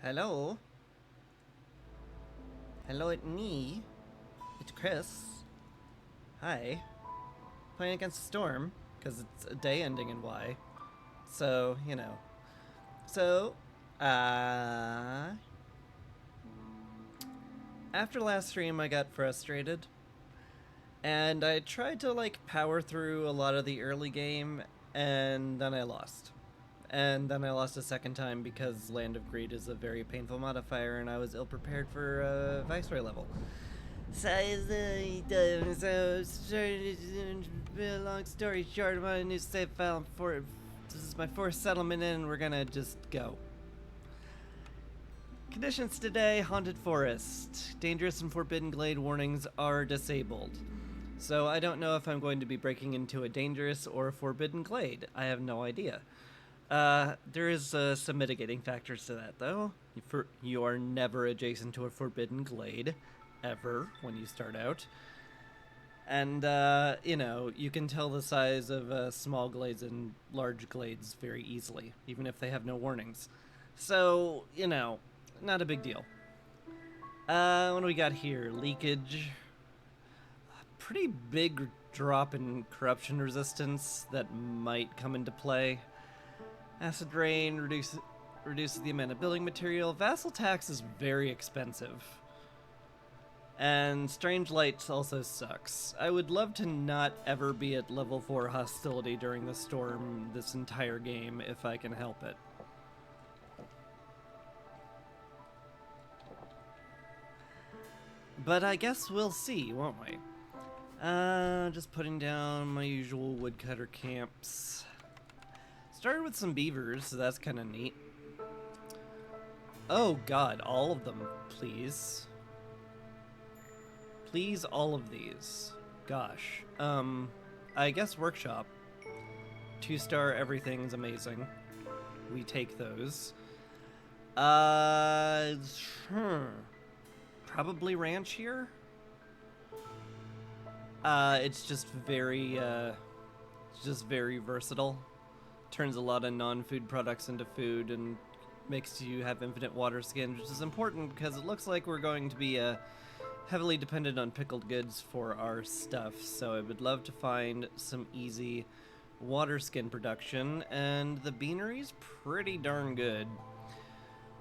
Hello? Hello, it's me. It's Chris. Hi. Playing against Storm, because it's a day ending in Y. So, you know. So, after last stream, I got frustrated. And I tried to, power through a lot of the early game, and then I lost. And then I lost a second time because Land of Greed is a very painful modifier, and I was ill prepared for Viceroy level. So, long story short, I'm on a new save file for this is my fourth settlement in, and we're gonna just go. Conditions today: Haunted Forest. Dangerous and Forbidden Glade warnings are disabled. So I don't know if I'm going to be breaking into a dangerous or a forbidden glade. I have no idea. There is some mitigating factors to that, though. You are never adjacent to a forbidden glade, ever, when you start out. And, you can tell the size of small glades and large glades very easily, even if they have no warnings. So, not a big deal. What do we got here? Leakage. Pretty big drop in corruption resistance that might come into play. Acid rain reduces the amount of building material. Vassal tax is very expensive. And strange lights also sucks. I would love to not ever be at level 4 hostility during the storm this entire game if I can help it. But I guess we'll see, won't we? Just putting down my usual woodcutter camps. Started with some beavers, so that's kind of neat. Oh god, all of them, please. Please, all of these. Gosh. I guess workshop. 2-star everything's amazing. We take those. Probably ranch here? It's just very versatile. Turns a lot of non-food products into food and makes you have infinite water skin, which is important because it looks like we're going to be heavily dependent on pickled goods for our stuff. So I would love to find some easy water skin production, and the beanery's pretty darn good.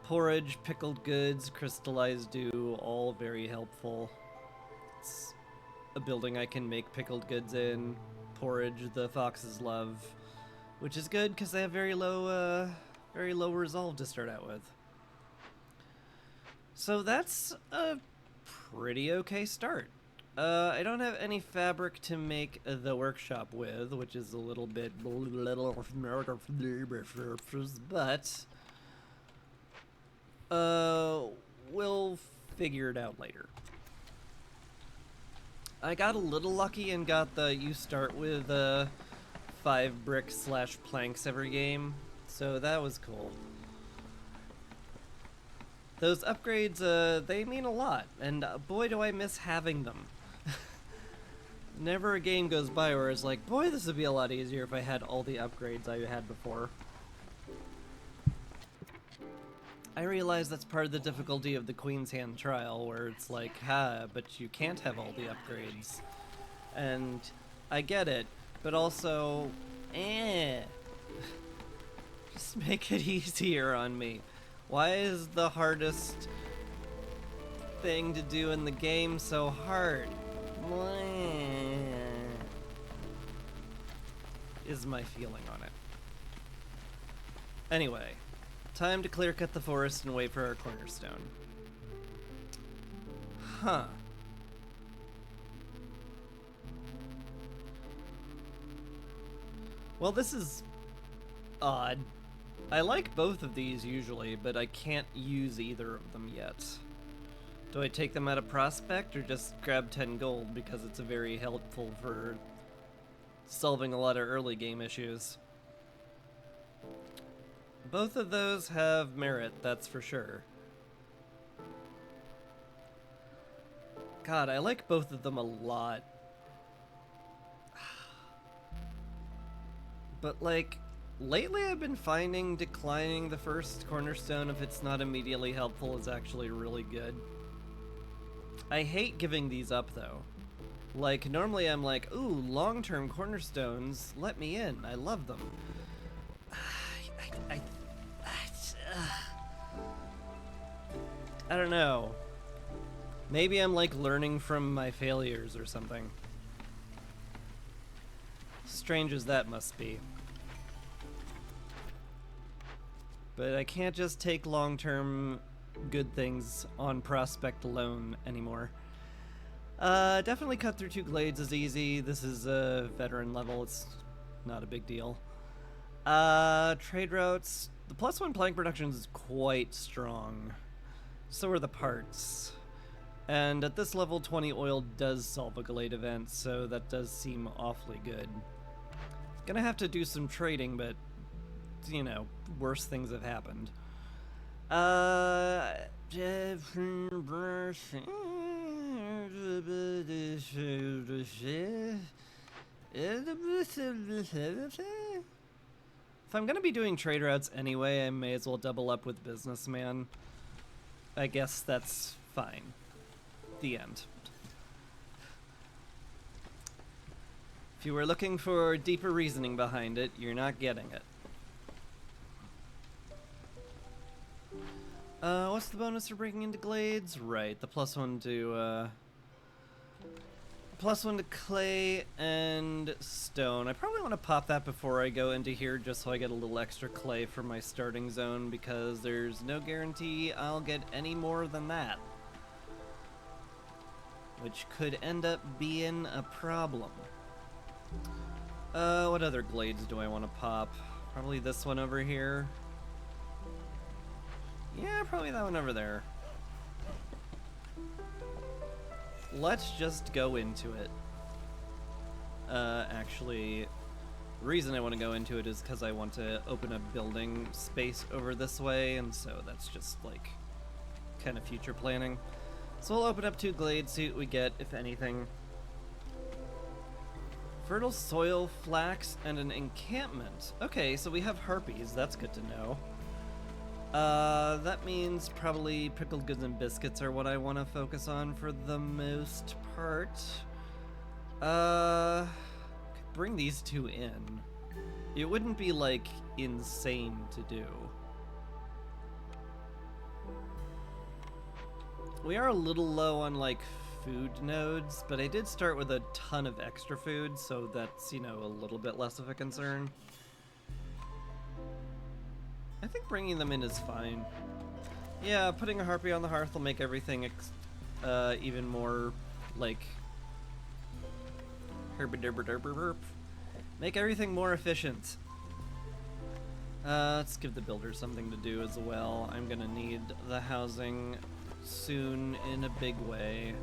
Porridge, pickled goods, crystallized dew, all very helpful. It's a building I can make pickled goods in. Porridge the foxes love, which is good because they have very low resolve to start out with. So that's a pretty okay start. I don't have any fabric to make the workshop with, which is a little bit but we'll figure it out later. I got a little lucky and got you start with 5 bricks / planks every game, so that was cool. Those upgrades, they mean a lot, and boy do I miss having them. Never a game goes by where it's like, boy, this would be a lot easier if I had all the upgrades I had before. I realize that's part of the difficulty of the Queen's Hand trial, where it's like, but you can't have all the upgrades. And I get it, but also, just make it easier on me. Why is the hardest thing to do in the game so hard? Is my feeling on it. Anyway, time to clear cut the forest and wait for our cornerstone. Huh. Well, this is odd. I like both of these usually, but I can't use either of them yet. Do I take them out of Prospect or just grab 10 gold because it's very helpful for solving a lot of early game issues? Both of those have merit, that's for sure. God, I like both of them a lot. But Lately I've been finding declining the first cornerstone if it's not immediately helpful is actually really good. I hate giving these up though. Like, normally I'm like, ooh, long-term cornerstones, let me in, I love them. I don't know. Maybe I'm like learning from my failures or something. Strange as that must be. But I can't just take long-term good things on prospect alone anymore. Definitely cut through 2 glades is easy. This is a veteran level, it's not a big deal. Trade routes. The +1 plank production is quite strong. So are the parts. And at this level, 20 oil does solve a glade event, so that does seem awfully good. Gonna have to do some trading, but, you know, worse things have happened. If I'm gonna be doing trade routes anyway, I may as well double up with businessman. I guess that's fine. The end. If you were looking for deeper reasoning behind it, you're not getting it. What's the bonus for breaking into glades? Right, the +1 to, +1 to clay and stone. I probably want to pop that before I go into here just so I get a little extra clay for my starting zone because there's no guarantee I'll get any more than that. Which could end up being a problem. What other glades do I want to pop? Probably this one over here. Yeah, probably that one over there. Let's just go into it. Actually, the reason I want to go into it is because I want to open a building space over this way, and so that's just like kind of future planning. So we'll open up 2 glades, see what we get, if anything. Fertile soil, flax, and an encampment. Okay, so we have harpies, that's good to know. That means probably pickled goods and biscuits are what I want to focus on for the most part. Could bring these 2 in. It wouldn't be, like, insane to do. We are a little low on, like, food nodes, but I did start with a ton of extra food, so that's, you know, a little bit less of a concern. I think bringing them in is fine. Yeah, putting a harpy on the hearth will make everything even more, like, herb-a-derb-a-derb-a-derb. Make everything more efficient. Let's give the builder something to do as well. I'm gonna need the housing soon in a big way.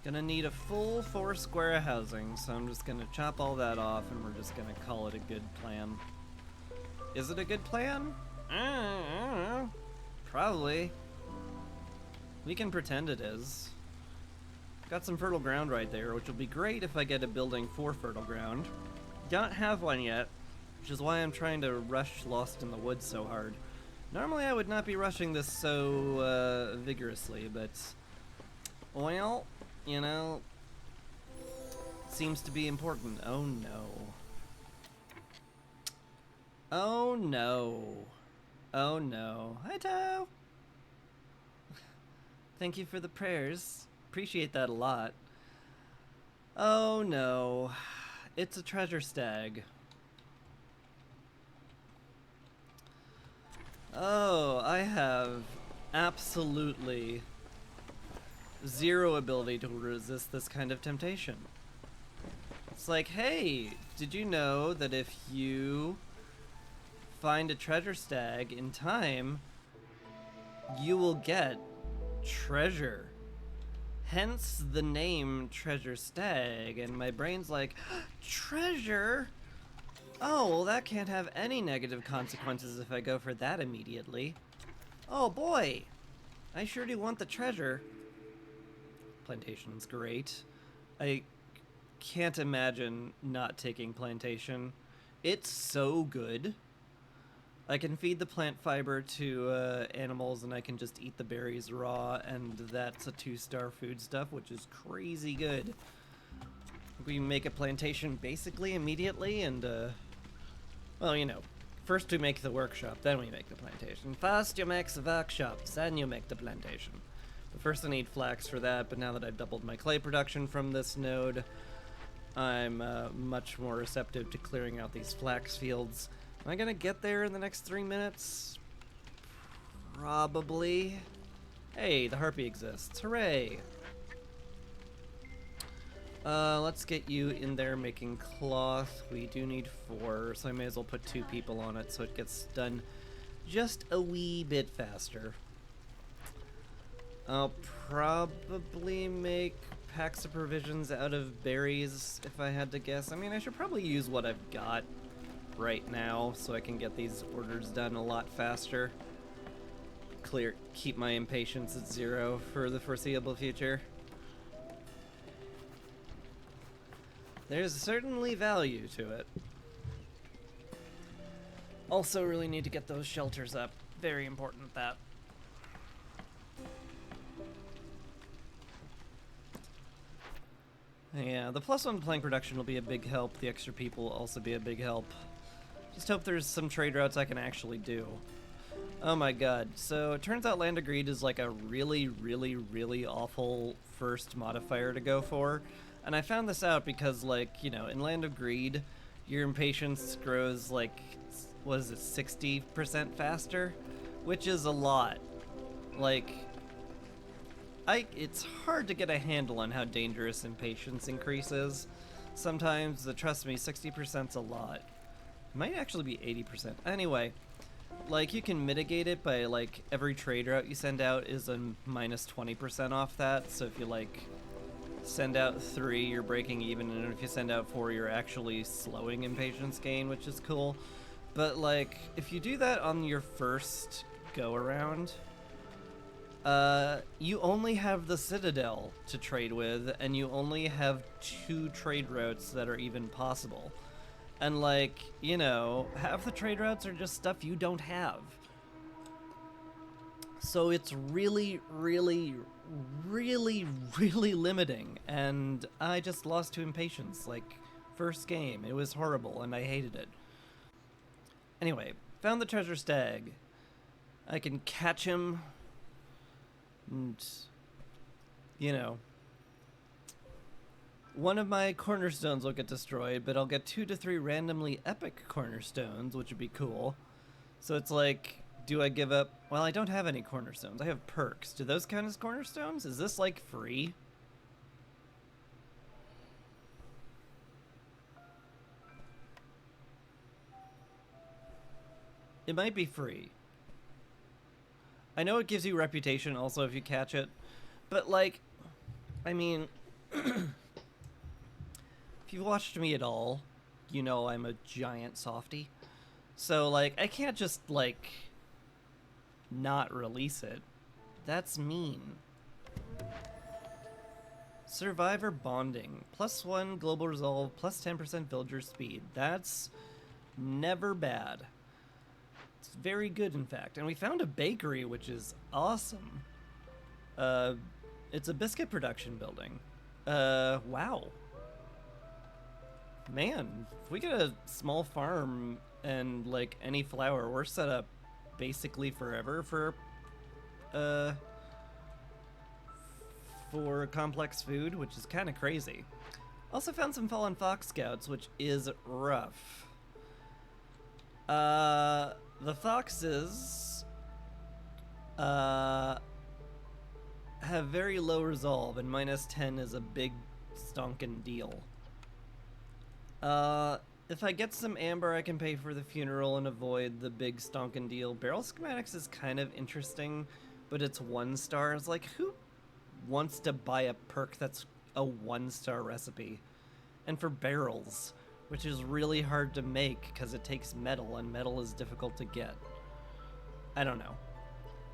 Gonna need a full 4 square of housing, so I'm just gonna chop all that off and we're just gonna call it a good plan. Is it a good plan? I don't know. Probably. We can pretend it is. Got some fertile ground right there, which will be great if I get a building for fertile ground. Don't have one yet, which is why I'm trying to rush Lost in the Woods so hard. Normally I would not be rushing this so vigorously, but well, you know, seems to be important. Oh no. Oh no. Oh no. Hi, Tao. Thank you for the prayers. Appreciate that a lot. Oh no. It's a treasure stag. Oh, I have absolutely zero ability to resist this kind of temptation. It's like, hey, did you know that if you find a treasure stag in time, you will get treasure? Hence the name Treasure Stag, and my brain's like, treasure? Oh, well that can't have any negative consequences if I go for that immediately. Oh boy, I sure do want the treasure. Plantation's great. I can't imagine not taking plantation. It's so good. I can feed the plant fiber to animals, and I can just eat the berries raw, and that's a 2-star food stuff, which is crazy good. We make a plantation basically immediately, and well, you know, first we make the workshop, then we make the plantation. First you make the workshop, then you make the plantation. But first I need flax for that, but now that I've doubled my clay production from this node, I'm much more receptive to clearing out these flax fields. Am I gonna get there in the next 3 minutes? Probably. Hey, the harpy exists. Hooray! Let's get you in there making cloth. We do need 4, so I may as well put 2 people on it so it gets done just a wee bit faster. I'll probably make packs of provisions out of berries if I had to guess. I mean, I should probably use what I've got right now so I can get these orders done a lot faster. Keep my impatience at 0 for the foreseeable future. There's certainly value to it. Also really need to get those shelters up. Very important, that. Yeah, the +1 plank production will be a big help. The extra people will also be a big help. Just hope there's some trade routes I can actually do. Oh my god. So it turns out Land of Greed is like a really, really, really awful first modifier to go for. And I found this out because, like, you know, in Land of Greed, your impatience grows like, what is it, 60% faster? Which is a lot. Like, it's hard to get a handle on how dangerous impatience increases. Sometimes, trust me, 60%'s a lot. It might actually be 80%. Anyway, like, you can mitigate it by, like, every trade route you send out is a minus 20% off that. So if you, like, send out 3, you're breaking even, and if you send out 4, you're actually slowing impatience gain, which is cool. But, like, if you do that on your first go-around, you only have the Citadel to trade with, and you only have 2 trade routes that are even possible. And, like, you know, half the trade routes are just stuff you don't have. So it's really, really, really, really limiting, and I just lost to impatience, like, first game. It was horrible, and I hated it. Anyway, found the treasure stag. I can catch him, and, you know, one of my cornerstones will get destroyed, but I'll get 2 to 3 randomly epic cornerstones, which would be cool. So it's like, do I give up? Well, I don't have any cornerstones. I have perks. Do those count as cornerstones? Is this, like, free? It might be free. I know it gives you reputation also if you catch it, but, like, I mean, if you've watched me at all, you know I'm a giant softie. So, like, I can't just, like, not release it. That's mean. Survivor bonding. +1 global resolve, +10% villager speed. That's never bad. It's very good, in fact. And we found a bakery, which is awesome. It's a biscuit production building. Wow. Man, if we get a small farm and, like, any flour, we're set up basically forever for complex food, which is kind of crazy. Also found some fallen fox scouts, which is rough. The foxes have very low resolve, and -10 is a big stonkin' deal. If I get some amber, I can pay for the funeral and avoid the big stonkin' deal. Barrel schematics is kind of interesting, but it's 1 star. It's like, who wants to buy a perk that's a 1-star recipe? And for barrels, which is really hard to make because it takes metal, and metal is difficult to get. I don't know.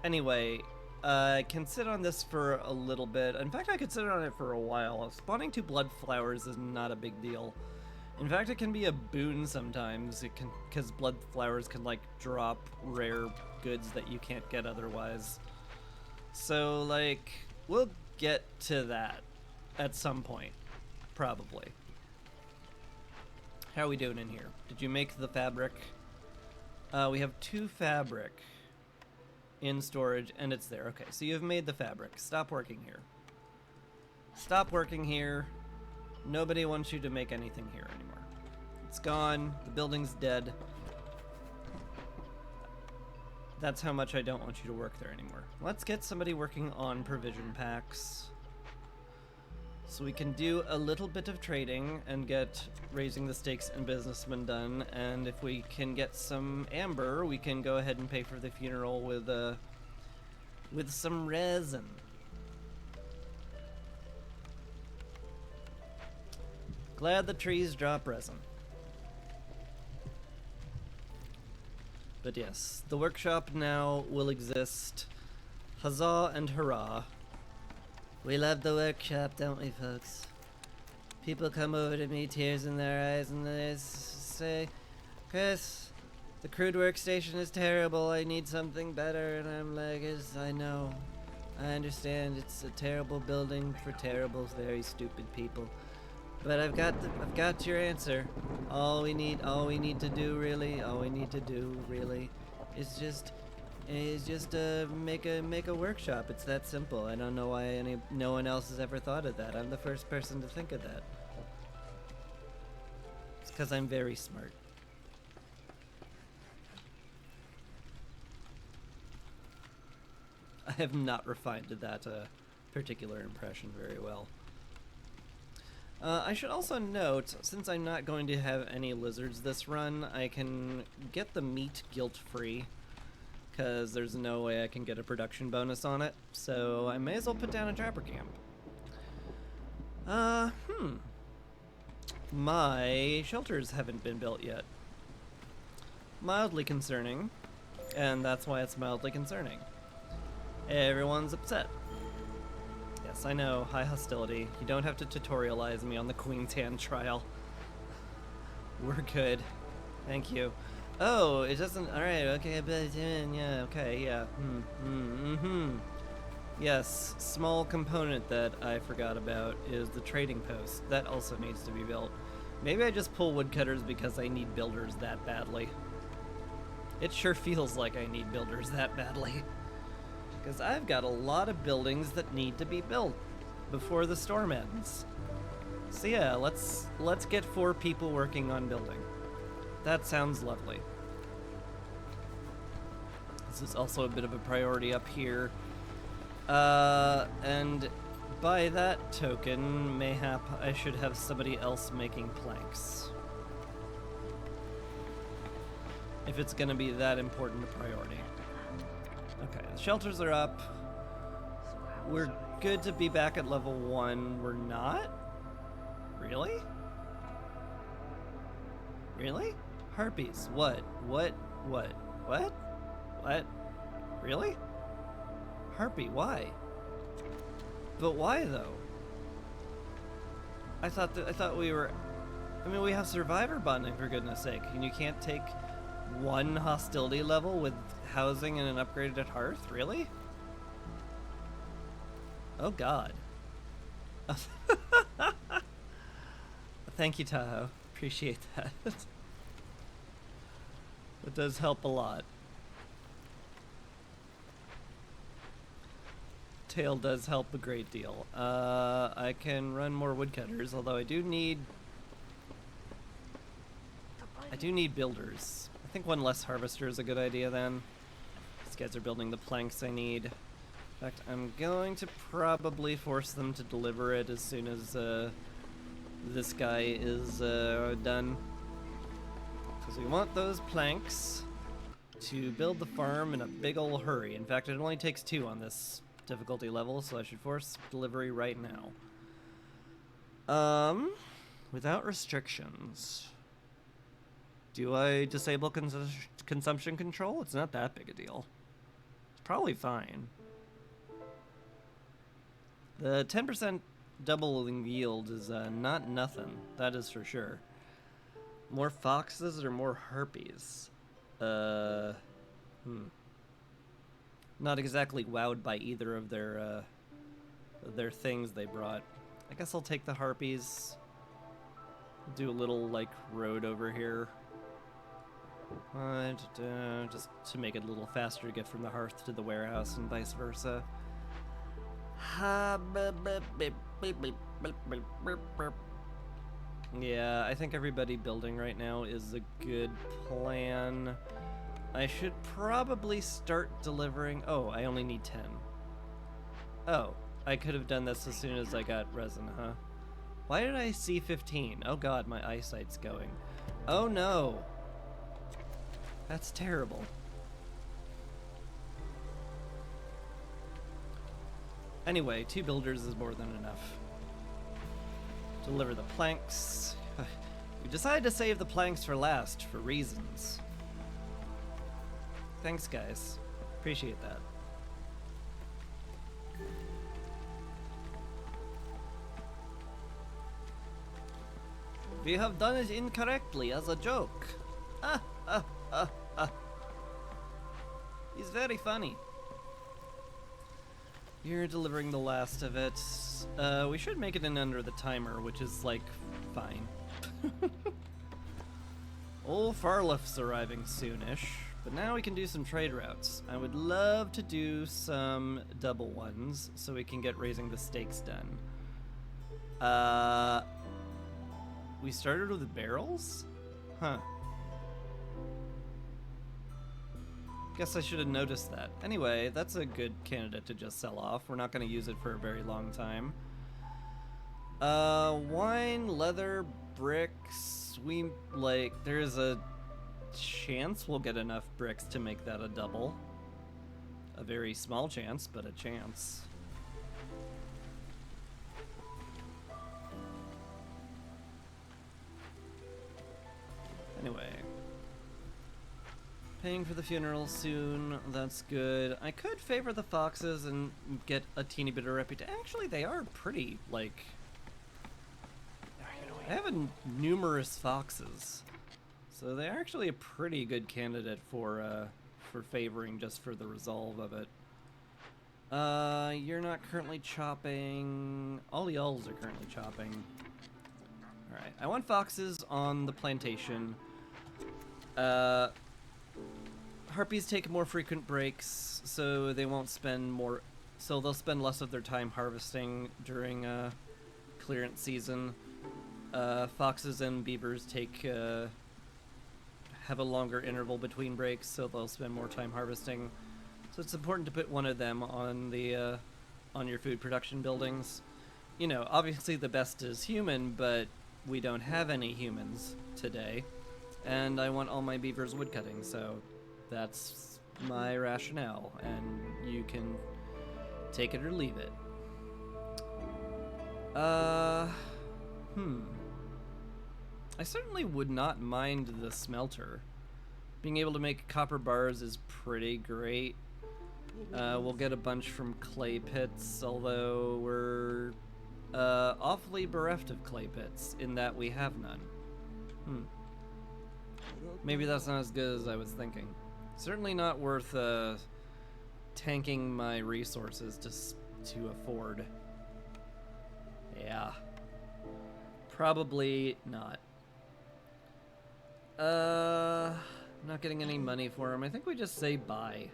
Anyway, I can sit on this for a little bit. In fact, I could sit on it for a while. Spawning 2 blood flowers is not a big deal. In fact, it can be a boon sometimes. It can, because blood flowers can like drop rare goods that you can't get otherwise. So like, we'll get to that at some point, probably. How are we doing in here? Did you make the fabric? We have 2 fabric in storage, and it's there. Okay, so you've made the fabric. Stop working here. Stop working here. Nobody wants you to make anything here anymore. It's gone. The building's dead. That's how much I don't want you to work there anymore. Let's get somebody working on provision packs. So we can do a little bit of trading and get raising the stakes and businessmen done. And if we can get some amber, we can go ahead and pay for the funeral with some resin. Glad the trees drop resin. But yes, the workshop now will exist. Huzzah and hurrah. We love the workshop, don't we, folks? People come over to me, tears in their eyes, and they say, Chris, the crude workstation is terrible, I need something better. And I'm like, I know. I understand it's a terrible building for terrible, very stupid people. But I've got your answer. All we need to do really is just make a workshop. It's that simple. I don't know why no one else has ever thought of that. I'm the first person to think of that. It's because I'm very smart. I have not refined that particular impression very well. I should also note, since I'm not going to have any lizards this run, I can get the meat guilt-free, because there's no way I can get a production bonus on it, so I may as well put down a trapper camp. My shelters haven't been built yet. Mildly concerning, and that's why it's mildly concerning. Everyone's upset. Yes, I know, high hostility. You don't have to tutorialize me on the Queen's Hand trial. We're good. Thank you. Oh, it doesn't. Alright, okay, but yeah, okay, yeah. Yes, small component that I forgot about is the trading post. That also needs to be built. Maybe I just pull woodcutters because I need builders that badly. It sure feels like I need builders that badly. Because I've got a lot of buildings that need to be built before the storm ends. So yeah, let's get 4 people working on building. That sounds lovely. This is also a bit of a priority up here. And by that token, mayhap I should have somebody else making planks. If it's gonna be that important a priority. Okay, the shelters are up. We're good to be back at level 1. We're not? Really? Really? Harpies. What? What? What? What? What? Really? Harpy, why? But why though? I thought we were... I mean, we have survivor bonding, for goodness sake, and you can't take 1 hostility level with housing and an upgraded hearth? Really? Oh god. Thank you, Tahoe. Appreciate that. It does help a lot. Tail does help a great deal. I can run more woodcutters, although I do need builders. I think 1 less harvester is a good idea then. These guys are building the planks I need. In fact, I'm going to probably force them to deliver it as soon as this guy is done. Because we want those planks to build the farm in a big ol' hurry. In fact, it only takes 2 on this difficulty level, so I should force delivery right now. Without restrictions. Do I disable consumption control? It's not that big a deal. It's probably fine. The 10% doubling yield is not nothing. That is for sure. More foxes or more harpies? Not exactly wowed by either of their things they brought. I guess I'll take the harpies. Do a little, like, road over here. Just to make it a little faster to get from the hearth to the warehouse and vice versa. Yeah, I think everybody building right now is a good plan. I should probably start delivering... Oh, I only need 10. Oh, I could have done this as soon as I got resin, huh? Why did I see 15? Oh god, my eyesight's going. Oh no! That's terrible. Anyway, 2 builders is more than enough. Deliver the planks. We decided to save the planks for last, for reasons. Thanks, guys. Appreciate that. We have done it incorrectly as a joke. He's very funny. You're delivering the last of it. We should make it in under the timer, which is, like, fine. Old Farliff's arriving soonish, but now we can do some trade routes. I would love to do some double ones so we can get raising the stakes done. We started with barrels? Huh. Guess I should have noticed that. Anyway, that's a good candidate to just sell off. We're not going to use it for a very long time. Wine, leather, bricks. There's a chance we'll get enough bricks to make that a double. A very small chance, but a chance. Anyway. Paying for the funeral soon, that's good. I could favor the foxes and get a teeny bit of reputation. Actually, they are pretty, like... I have numerous foxes. So they're actually a pretty good candidate for favoring just for the resolve of it. You're not currently chopping... All y'alls are currently chopping. Alright, I want foxes on the plantation. Harpies take more frequent breaks, so they won't spend more... So they'll spend less of their time harvesting during clearance season. Foxes and beavers have a longer interval between breaks, so they'll spend more time harvesting. So it's important to put one of them on the on your food production buildings. You know, obviously the best is human, but we don't have any humans today. And I want all my beavers woodcutting, so that's my rationale, and you can take it or leave it. I certainly would not mind the smelter. Being able to make copper bars is pretty great. We'll get a bunch from clay pits, although we're awfully bereft of clay pits in that we have none. Maybe that's not as good as I was thinking. Certainly not worth tanking my resources to afford. Yeah. Probably not. Not getting any money for him. I think we just say bye.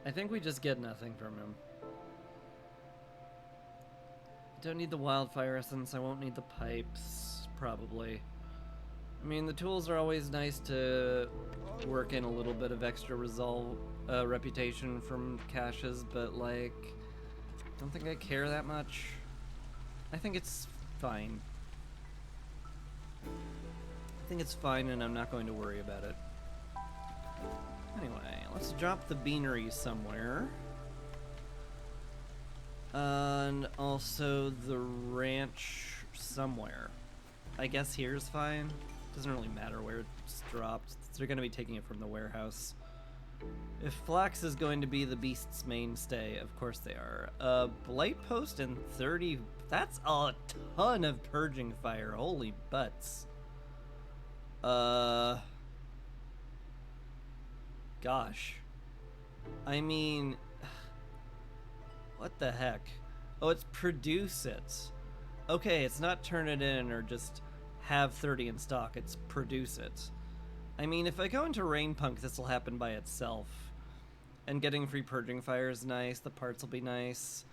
I think we just get nothing from him. Don't need the wildfire essence. I won't need the pipes, probably. I mean, the tools are always nice to work in a little bit of extra reputation from caches, but, like, don't think I care that much. I think it's fine. I think it's fine, and I'm not going to worry about it. Anyway, let's drop the beanery somewhere. And also the ranch somewhere. I guess here's fine. Doesn't really matter where it's dropped. They're going to be taking it from the warehouse. If flax is going to be the beast's mainstay, of course they are. Blight post and 30... That's a ton of purging fire. Holy butts. Gosh. I mean... What the heck? Oh, it's produce it. Okay, it's not turn it in or just have 30 in stock. It's produce it. I mean, if I go into Rainpunk, this will happen by itself. And getting free purging fire is nice. The parts will be nice.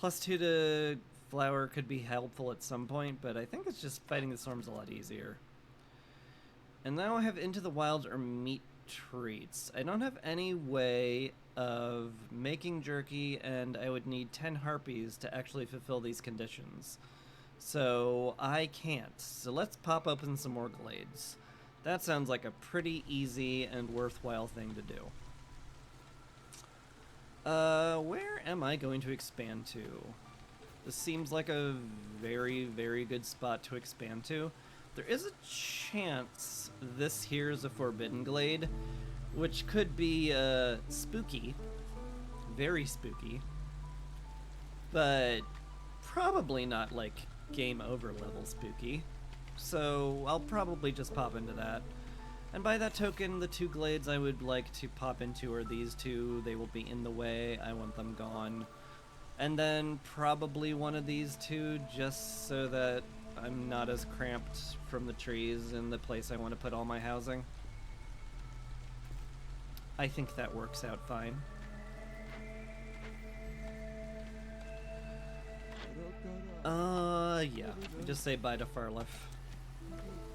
+2 to flower could be helpful at some point, but I think it's just fighting the storms a lot easier. And now I have Into the Wild or meat treats. I don't have any way of making jerky, and I would need 10 harpies to actually fulfill these conditions. So I can't. So let's pop open some more glades. That sounds like a pretty easy and worthwhile thing to do. Where am I going to expand to? This seems like a very, very good spot to expand to. There is a chance this here is a Forbidden Glade, which could be, spooky. Very spooky. But probably not, like, game over level spooky. So I'll probably just pop into that. And by that token, the 2 glades I would like to pop into are these 2. They will be in the way. I want them gone. And then probably one of these 2 just so that I'm not as cramped from the trees in the place I want to put all my housing. I think that works out fine. Yeah. Just say bye to Farliff.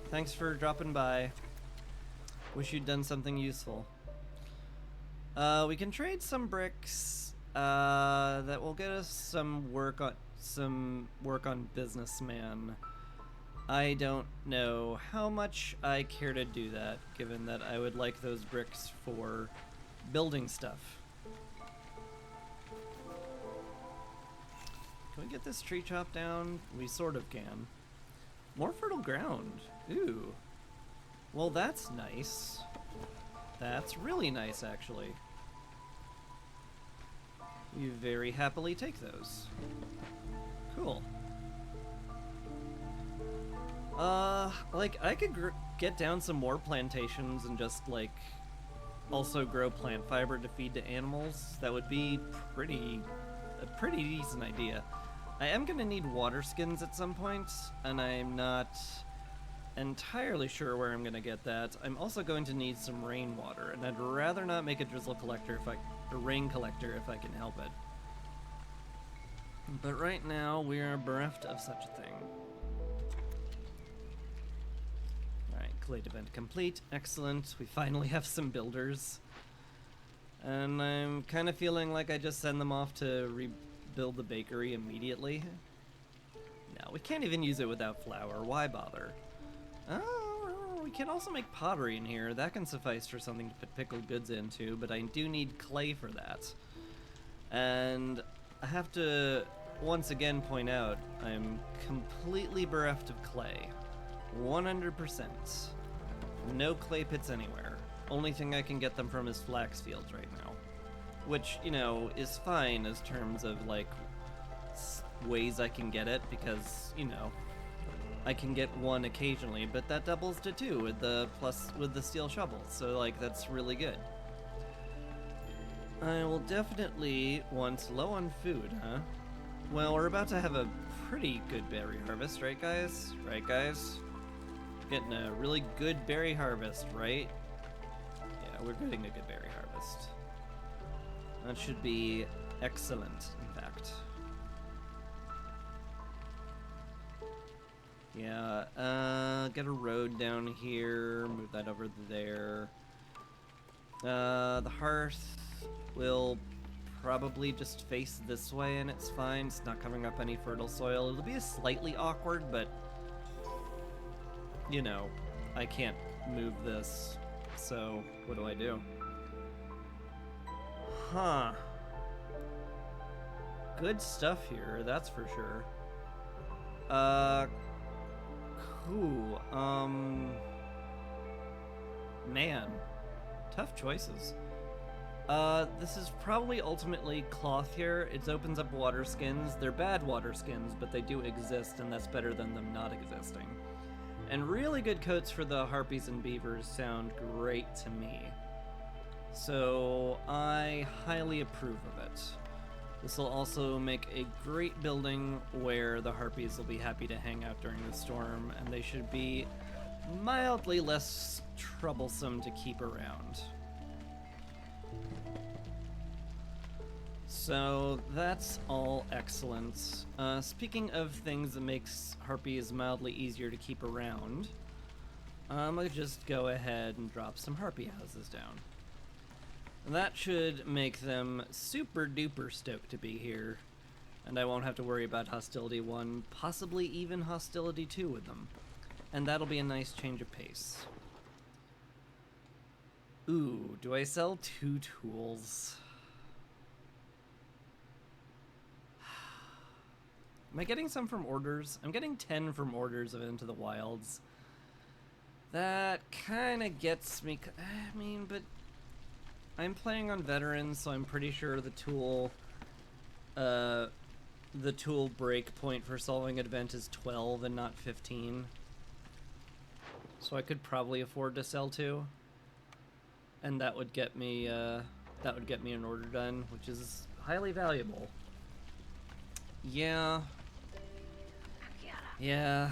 Thanks for dropping by. Wish you'd done something useful. We can trade some bricks. That will get us some work on businessman. I don't know how much I care to do that, given that I would like those bricks for building stuff. Can we get this tree chopped down? We sort of can. More fertile ground. Ooh. Well, that's nice. That's really nice, actually. You very happily take those. Cool. Like, I could get down some more plantations and just, like, also grow plant fiber to feed to animals. That would be a pretty decent idea. I am gonna need water skins at some point, and I'm not entirely sure where I'm gonna get that. I'm also going to need some rainwater, and I'd rather not make a drizzle collector a rain collector if I can help it. But right now, we are bereft of such a thing. Alright, Glade event complete. Excellent. We finally have some builders. And I'm kind of feeling like I just send them off to rebuild the bakery immediately. No, we can't even use it without flour. Why bother? Oh, we can also make pottery in here. That can suffice for something to put pickled goods into, but I do need clay for that. And I have to once again point out, I'm completely bereft of clay. 100%. No clay pits anywhere. Only thing I can get them from is flax fields right now. Which, you know, is fine as terms of, like, ways I can get it, because, you know, I can get 1 occasionally, but that doubles to 2 with the steel shovels, so, like, that's really good. I will definitely want low on food, huh? Well, we're about to have a pretty good berry harvest, right guys? Right guys? Getting a really good berry harvest, right? Yeah, we're getting a good berry harvest. That should be excellent, in fact. Yeah, get a road down here, move that over there. The hearth will probably just face this way and it's fine. It's not covering up any fertile soil. It'll be slightly awkward, but, you know, I can't move this, so what do I do? Huh. Good stuff here, that's for sure. Cool. Man. Tough choices. This is probably ultimately cloth here. It opens up water skins. They're bad water skins, but they do exist, and that's better than them not existing. And really good coats for the harpies and beavers sound great to me. So I highly approve of it. This will also make a great building where the harpies will be happy to hang out during the storm, and they should be mildly less troublesome to keep around. So that's all excellent. Speaking of things that makes harpies mildly easier to keep around, I'm gonna just go ahead and drop some harpy houses down. That should make them super duper stoked to be here, and I won't have to worry about Hostility 1, possibly even Hostility 2 with them. And that'll be a nice change of pace. Ooh, do I sell 2 tools? Am I getting some from orders? I'm getting 10 from orders of Into the Wilds. That kind of gets me... I mean, but... I'm playing on veterans, so I'm pretty sure the tool break point for solving an event is 12 and not 15. So I could probably afford to sell 2. And that would get me an order done, which is highly valuable. Yeah. Yeah.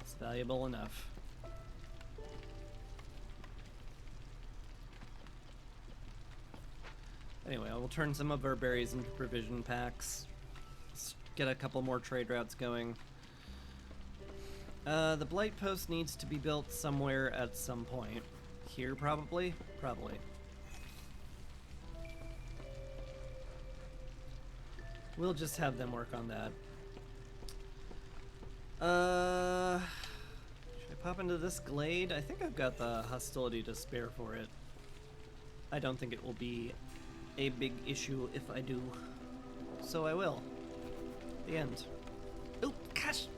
It's valuable enough. Anyway, I will turn some of our berries into provision packs. Let's get a couple more trade routes going. The Blight Post needs to be built somewhere at some point. Here, probably? Probably. We'll just have them work on that. Should I pop into this glade? I think I've got the hostility to spare for it. I don't think it will be a big issue if I do. So I will. The end. Oh, gosh!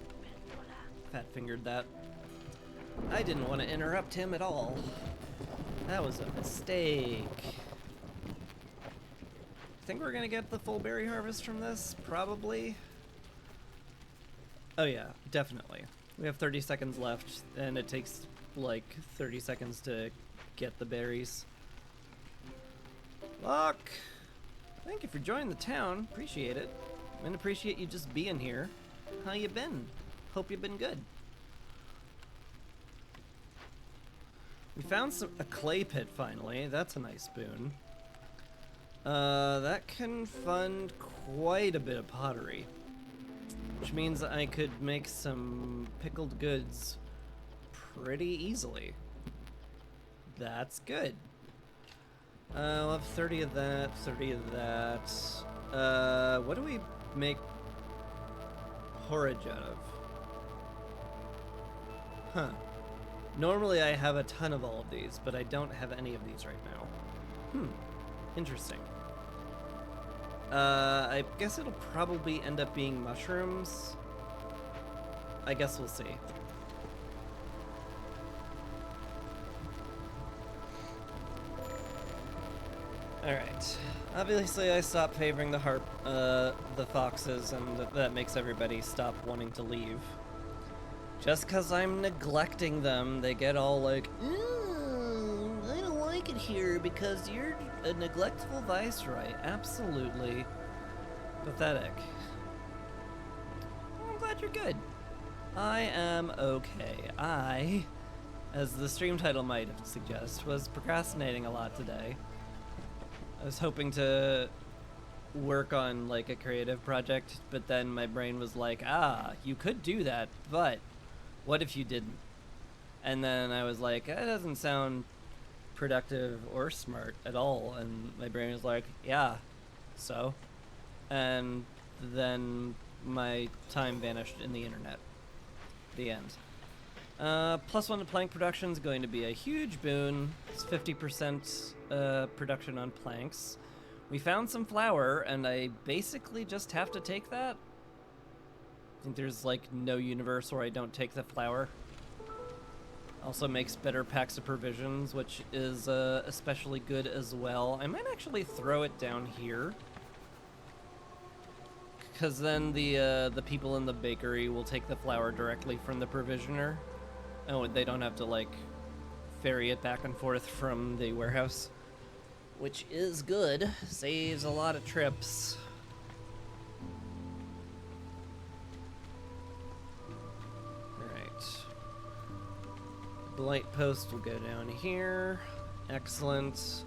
Fat-fingered that. I didn't want to interrupt him at all. That was a mistake. Think we're gonna get the full berry harvest from this? Probably. Oh yeah, definitely. We have 30 seconds left, and it takes like 30 seconds to get the berries. Look! Thank you for joining the town. Appreciate it. And appreciate you just being here. How you been? Hope you've been good. We found a clay pit finally. That's a nice boon. That can fund quite a bit of pottery. Which means I could make some pickled goods pretty easily. That's good. I'll have 30 of that, 30 of that. What do we make porridge out of? Huh. Normally I have a ton of all of these, but I don't have any of these right now. Interesting. I guess it'll probably end up being mushrooms. I guess we'll see. Alright. Obviously I stopped favoring the foxes, and that makes everybody stop wanting to leave. Just cause I'm neglecting them, they get all like, I don't like it here because you're a neglectful viceroy. Absolutely pathetic. Well, I'm glad you're good. I am okay. I, as the stream title might suggest, was procrastinating a lot today. I was hoping to work on like a creative project, but then my brain was like, you could do that, but what if you didn't? And then I was like, that doesn't sound productive or smart at all. And my brain was like, yeah, so? And then my time vanished in the internet. The end. +1 to plank production is going to be a huge boon. It's 50% production on planks. We found some flour, and I basically just have to take that. I think there's like no universe where I don't take the flour. Also makes better packs of provisions, which is especially good as well. I might actually throw it down here, because then the people in the bakery will take the flour directly from the provisioner. Oh, they don't have to like ferry it back and forth from the warehouse, which is good. Saves a lot of trips. Blight post will go down here. Excellent.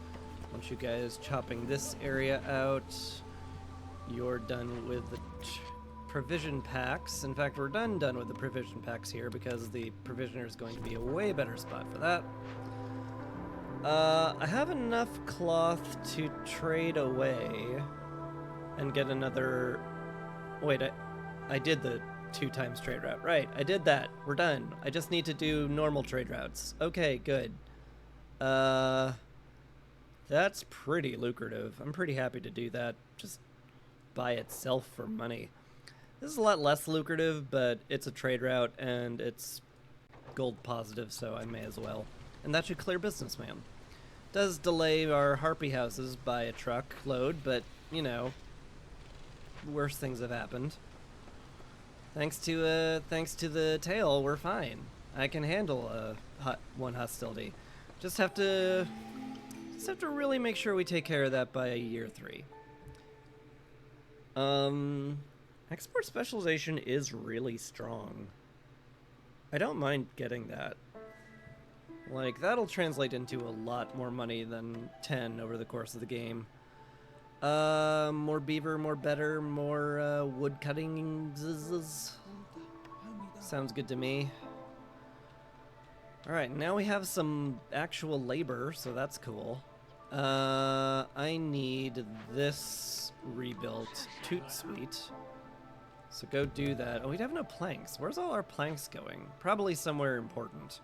Once you guys chopping this area out, you're done with the provision packs. In fact, we're done with the provision packs here because the provisioner is going to be a way better spot for that. I have enough cloth to trade away and get another... Wait, I did the 2 times trade route. Right, I did that. We're done. I just need to do normal trade routes. Okay, good. That's pretty lucrative. I'm pretty happy to do that just by itself for money. This is a lot less lucrative, but it's a trade route and it's gold positive, so I may as well. And that should clear businessman. Does delay our harpy houses by a truck load, but, you know, worse things have happened. Thanks to the tail, we're fine. I can handle one hostility. Just have to really make sure we take care of that by year 3. Export specialization is really strong. I don't mind getting that. Like, that'll translate into a lot more money than 10 over the course of the game. More beaver, more better, more wood cutting. Sounds good to me. Alright, now we have some actual labor, so that's cool. I need this rebuilt. Toot sweet. So go do that. Oh, we have no planks. Where's all our planks going? Probably somewhere important.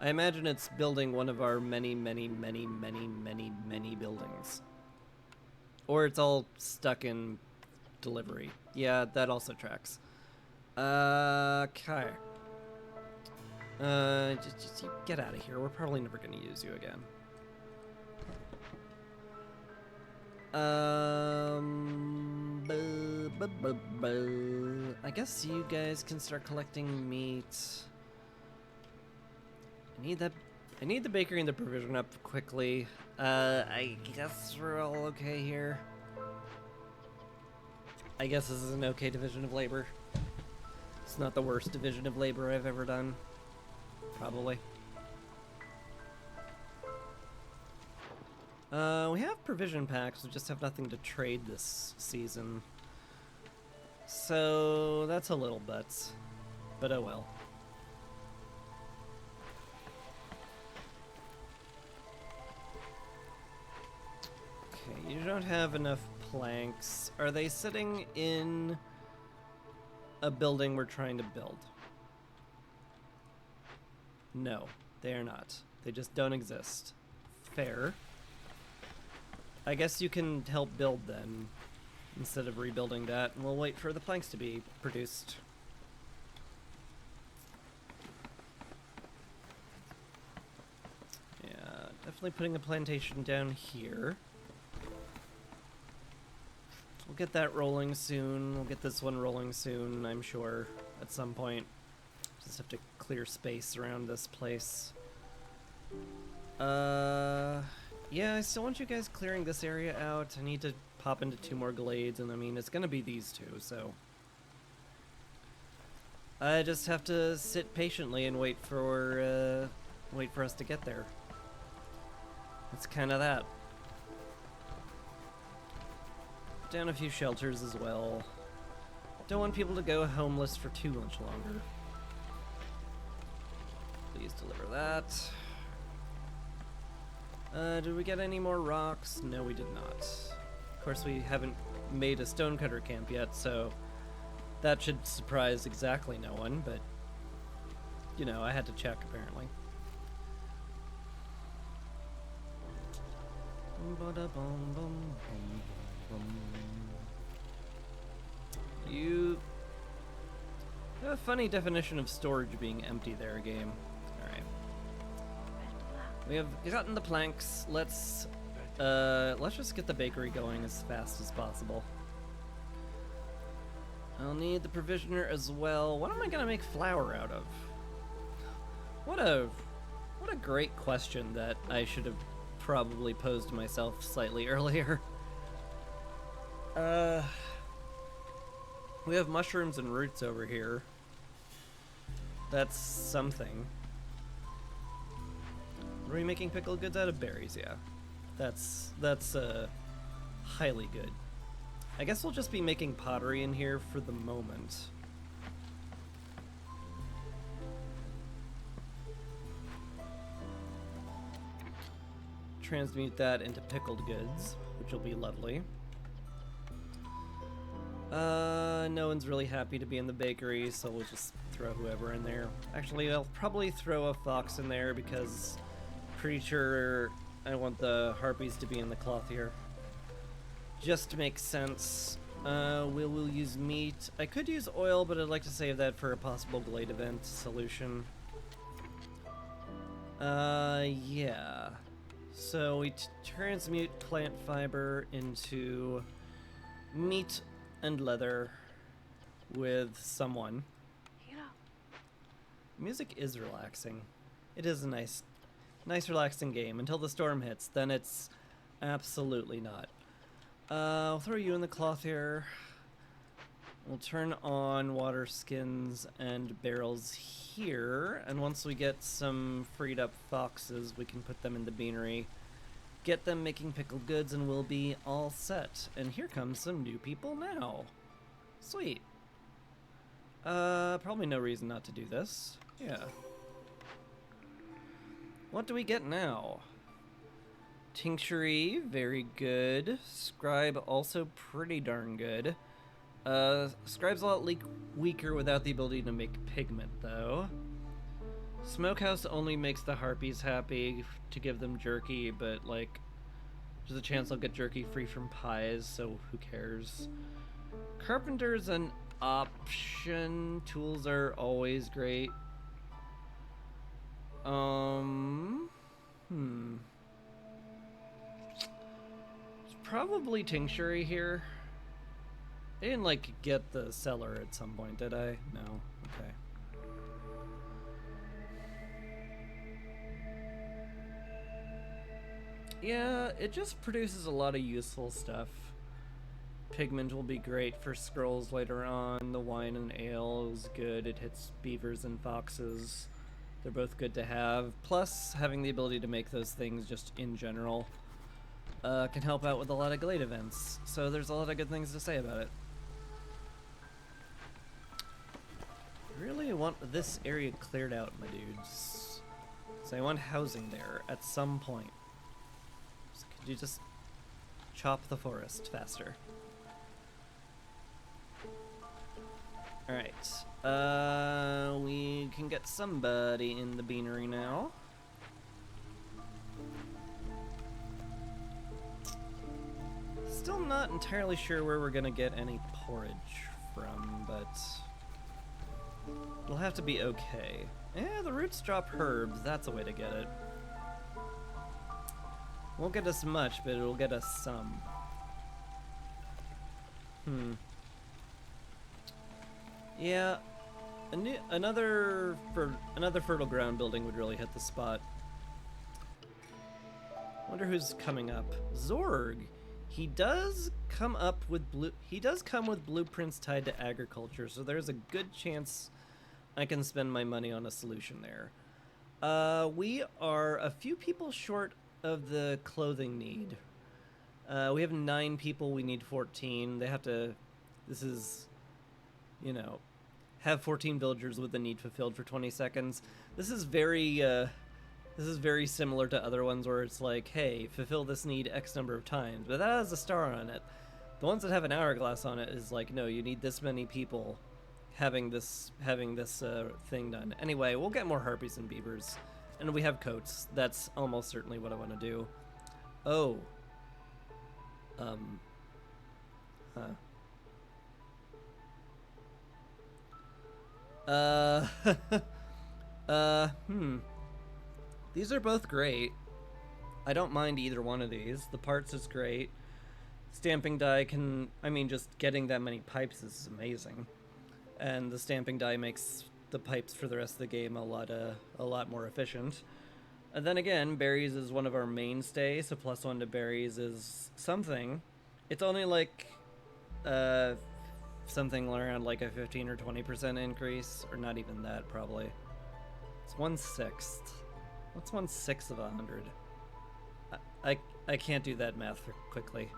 I imagine it's building one of our many, many, many, many, many, many buildings. Or it's all stuck in delivery. Yeah, that also tracks. Okay. Just you get out of here. We're probably never going to use you again. I guess you guys can start collecting meat. I need the bakery and the provision up quickly. I guess we're all okay here. I guess this is an okay division of labor. It's not the worst division of labor I've ever done. Probably. We have provision packs, we just have nothing to trade this season. So that's a little butts. But oh well. Okay, you don't have enough planks. Are they sitting in a building we're trying to build? No, they are not. They just don't exist. Fair. I guess you can help build then, instead of rebuilding that, and we'll wait for the planks to be produced. Yeah, definitely putting a plantation down here. We'll get that rolling soon. We'll get this one rolling soon, I'm sure, at some point. Just have to clear space around this place. Yeah, I still want you guys clearing this area out. I need to pop into 2 more glades, and I mean, it's gonna be these 2, so... I just have to sit patiently and wait for us to get there. It's kinda that. Down a few shelters as well. Don't want people to go homeless for too much longer. Please deliver that. Did we get any more rocks? No, we did not. Of course, we haven't made a stonecutter camp yet, so that should surprise exactly no one, but, you know, I had to check, apparently. You have a funny definition of storage being empty there, game. Alright. We have gotten the planks. Let's just get the bakery going as fast as possible. I'll need the provisioner as well. What am I gonna make flour out of? What a great question that I should have probably posed myself slightly earlier. We have mushrooms and roots over here. That's something. Are we making pickled goods out of berries? Yeah. That's highly good. I guess we'll just be making pottery in here for the moment. Transmute that into pickled goods, which will be lovely. No one's really happy to be in the bakery, so we'll just throw whoever in there. Actually, I'll probably throw a fox in there because pretty sure I want the harpies to be in the clothier. Just makes sense. We'll use meat. I could use oil, but I'd like to save that for a possible Glade event solution. Yeah. So we transmute plant fiber into meat and leather with someone. Music is relaxing. It is a nice relaxing game until the storm hits. Then it's absolutely not. I'll throw you in the clothier. We'll turn on water skins and barrels here, and once we get some freed up foxes, we can put them in the beanery, get them making pickled goods, and we'll be all set. And here comes some new people now. Sweet. Probably no reason not to do this. Yeah. What do we get now? Tinctury, very good. Scribe, also pretty darn good. Scribe's a lot weaker without the ability to make pigment, though. Smokehouse only makes the harpies happy to give them jerky, but, like, there's a chance I'll get jerky free from pies, so who cares? Carpenter's an option. Tools are always great. It's probably Tinctury here. I didn't, like, get the cellar at some point, did I? No. Okay. Yeah, it just produces a lot of useful stuff. Pigment will be great for scrolls later on. The wine and ale is good. It hits beavers and foxes. They're both good to have. Plus, having the ability to make those things just in general can help out with a lot of Glade events. So there's a lot of good things to say about it. I really want this area cleared out, my dudes. So I want housing there at some point. Could you just chop the forest faster? Alright. We can get somebody in the beanery now. Still not entirely sure where we're gonna get any porridge from, but it'll have to be okay. Yeah, the roots drop herbs. That's a way to get it. Won't get us much, but it'll get us some. Yeah, another fertile ground building would really hit the spot. Wonder who's coming up. Zorg. He does come with blueprints tied to agriculture, so there's a good chance I can spend my money on a solution there. We are a few people short of the clothing need. We have 9 people, we need 14. They have to, this is, you know, have 14 villagers with the need fulfilled for 20 seconds. This is very similar to other ones where it's like, hey, fulfill this need X number of times, but that has a star on it. The ones that have an hourglass on it is like, no, you need this many people having this thing done. Anyway, we'll get more harpies and beavers. And we have coats. That's almost certainly what I want to do. Oh. These are both great. I don't mind either one of these. The parts is great. Stamping die can, I mean, just getting that many pipes is amazing. And the stamping die makes the pipes for the rest of the game a lot more efficient. And then again, berries is one of our mainstays, so +1 to berries is something. It's only like something around like a 15 or 20% increase, or not even that probably. It's 1/6. What's 1/6 of 100? I can't do that math quickly.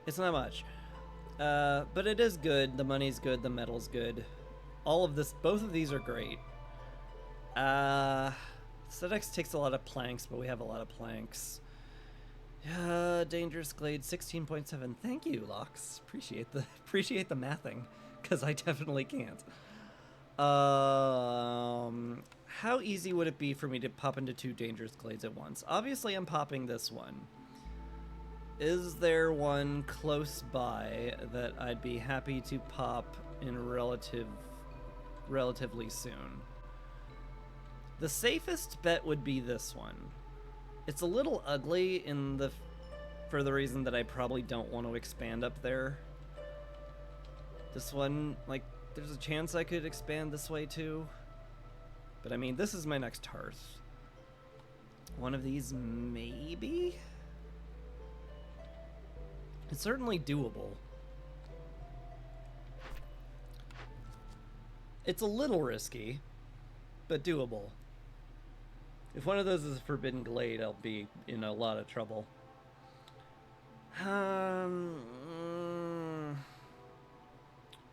It's not much. But it is good. The money's good. The metal's good. All of this, both of these are great. Sedex takes a lot of planks, but we have a lot of planks. Dangerous Glade 16.7. Thank you, Lox. Appreciate the mathing, because I definitely can't. How easy would it be for me to pop into 2 Dangerous Glades at once? Obviously, I'm popping this one. Is there one close by that I'd be happy to pop in relatively soon? The safest bet would be this one. It's a little ugly for the reason that I probably don't want to expand up there. This one, like, there's a chance I could expand this way too. But I mean, this is my next hearth. One of these, maybe? It's certainly doable. It's a little risky, but doable. If one of those is a Forbidden Glade, I'll be in a lot of trouble. How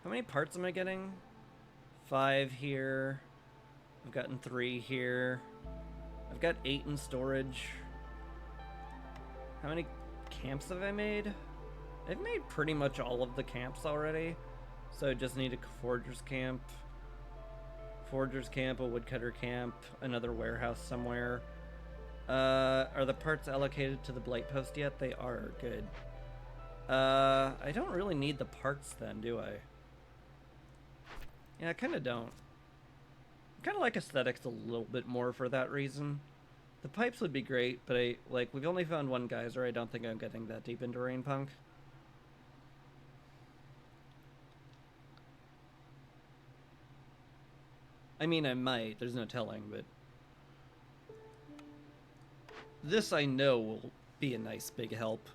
many parts am I getting? 5 here. I've gotten 3 here. I've got 8 in storage. How many camps have I made? I've made pretty much all of the camps already. So I just need a forger's camp. Forger's camp, a woodcutter camp, another warehouse somewhere. Are the parts allocated to the blight post yet? They are. Good. I don't really need the parts then, do I? Yeah, I kind of don't. I kind of like aesthetics a little bit more for that reason. The pipes would be great, but we've only found one geyser. I don't think I'm getting that deep into Rainpunk. I mean, I might. There's no telling, but this I know will be a nice big help.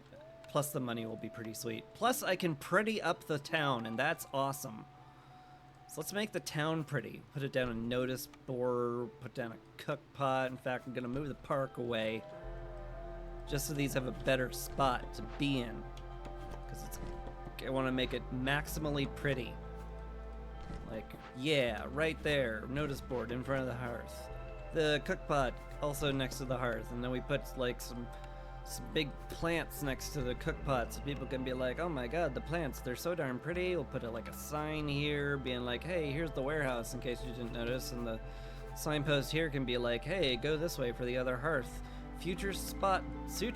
Plus the money will be pretty sweet. Plus I can pretty up the town, and that's awesome. So let's make the town pretty. Put it down a notice board, put down a cook pot. In fact, I'm gonna move the park away just so these have a better spot to be in. Because I want to make it maximally pretty. Like, yeah, right there. Notice board in front of the hearth. The cook pot also next to the hearth. And then we put like some big plants next to the cook pot so people can be like, oh my god, the plants, they're so darn pretty. We'll put like a sign here being like, hey, here's the warehouse in case you didn't notice. And the signpost here can be like, hey, go this way for the other hearth. Future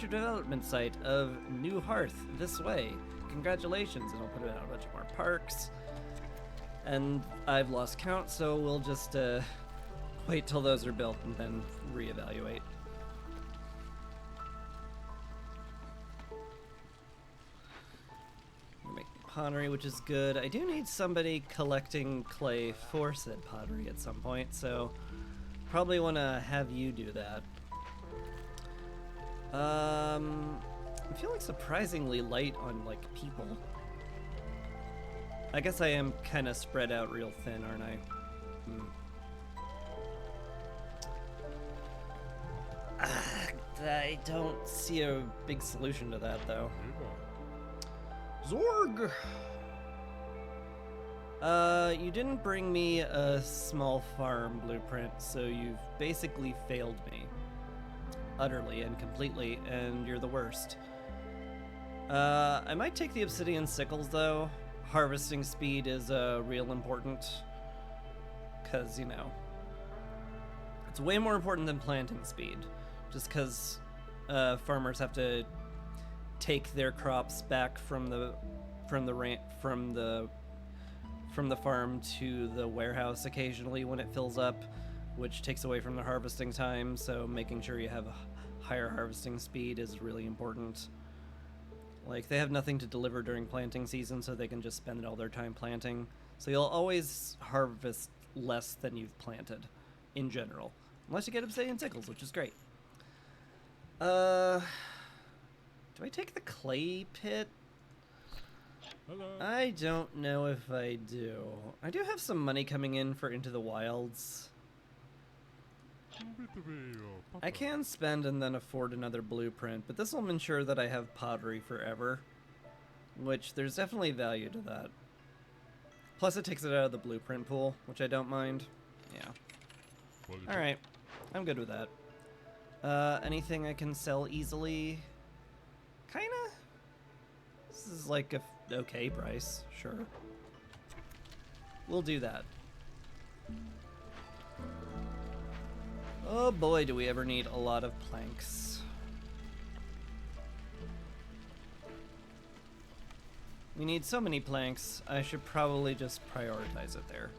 development site of new hearth this way. Congratulations. And I'll put it out a bunch more parks. And I've lost count, so we'll just wait till those are built and then reevaluate. Make pottery, which is good. I do need somebody collecting clay for said pottery at some point, so probably want to have you do that. I'm feeling surprisingly light on like people. I guess I am kind of spread out real thin, aren't I? I don't see a big solution to that, though. Zorg! You didn't bring me a small farm blueprint, so you've basically failed me. Utterly and completely, and you're the worst. I might take the obsidian sickles, though. Harvesting speed is real important. Because, you know, it's way more important than planting speed. Just because farmers have to take their crops back from the farm to the warehouse occasionally when it fills up, which takes away from the harvesting time. So making sure you have higher harvesting speed is really important. Like, they have nothing to deliver during planting season, so they can just spend all their time planting. So you'll always harvest less than you've planted, in general. Unless you get obsidian sickles, which is great. Do I take the clay pit? Hello. I don't know if I do. I do have some money coming in for Into the Wilds. I can spend and then afford another blueprint, but this will ensure that I have pottery forever. Which, there's definitely value to that. Plus it takes it out of the blueprint pool, which I don't mind. Yeah. Alright, I'm good with that. Anything I can sell easily? Kinda? This is like a okay price, sure. We'll do that. Oh boy, do we ever need a lot of planks. We need so many planks, I should probably just prioritize it there.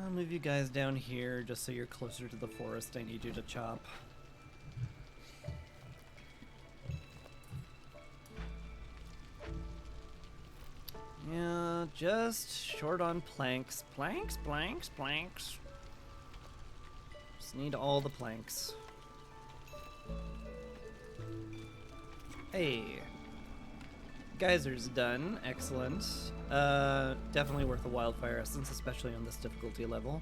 I'll move you guys down here just so you're closer to the forest I need you to chop. Yeah, just short on planks. Planks, planks, planks. Just need all the planks. Hey. Geyser's done. Excellent. Definitely worth a wildfire essence, especially on this difficulty level.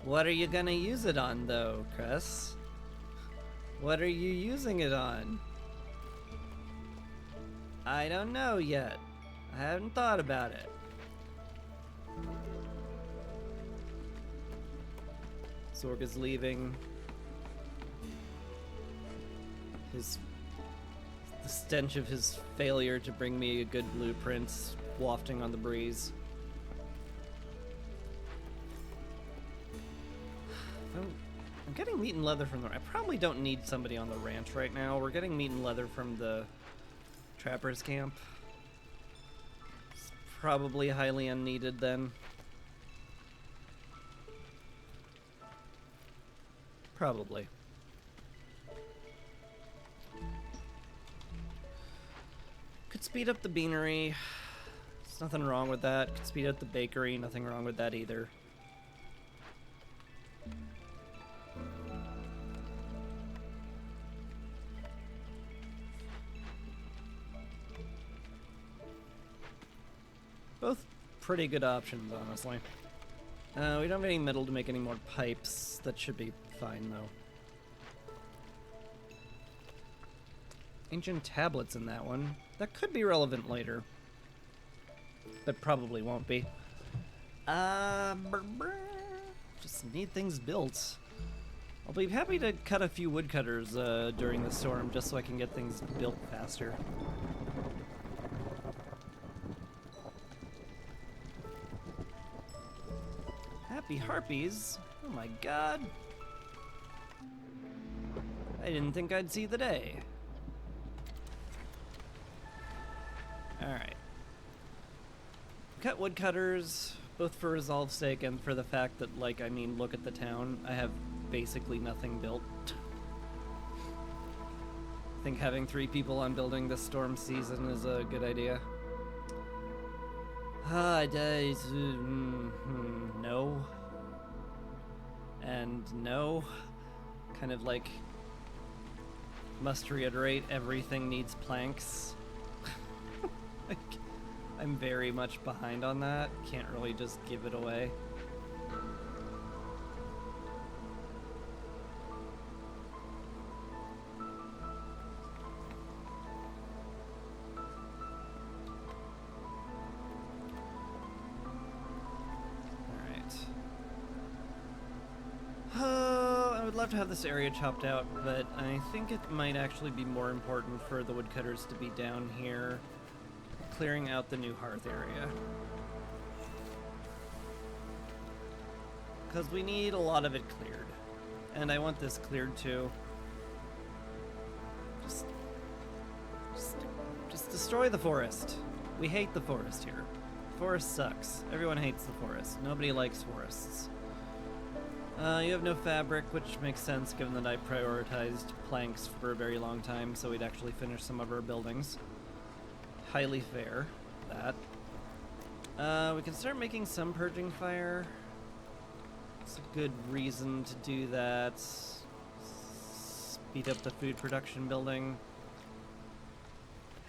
What are you gonna use it on, though, Cress? What are you using it on? I don't know yet. I haven't thought about it. Sorg is leaving. The stench of his failure to bring me a good blueprint wafting on the breeze. I'm getting meat and leather from the... I probably don't need somebody on the ranch right now. We're getting meat and leather from the trapper's camp. It's probably highly unneeded then. Probably. Could speed up the beanery. There's nothing wrong with that. Could speed up the bakery. Nothing wrong with that either. Both pretty good options, honestly. We don't have any metal to make any more pipes. That should be fine, though. Ancient tablets in that one. That could be relevant later. But probably won't be. Just need things built. I'll be happy to cut a few woodcutters during the storm, just so I can get things built faster. Happy harpies? Oh my god. I didn't think I'd see the day. Alright. Cut woodcutters, both for resolve's sake and for the fact that, like, I mean, look at the town. I have basically nothing built. I think having 3 people on building this storm season is a good idea. No. And no. Kind of like, must reiterate, everything needs planks. Like, I'm very much behind on that. Can't really just give it away. I would love to have this area chopped out, but I think it might actually be more important for the woodcutters to be down here, clearing out the new hearth area. Because we need a lot of it cleared. And I want this cleared too. Just Destroy the forest. We hate the forest here. Forest sucks. Everyone hates the forest. Nobody likes forests. You have no fabric, which makes sense given that I prioritized planks for a very long time so we'd actually finish some of our buildings. Highly fair, that. We can start making some purging fire. It's a good reason to do that. Speed up the food production building.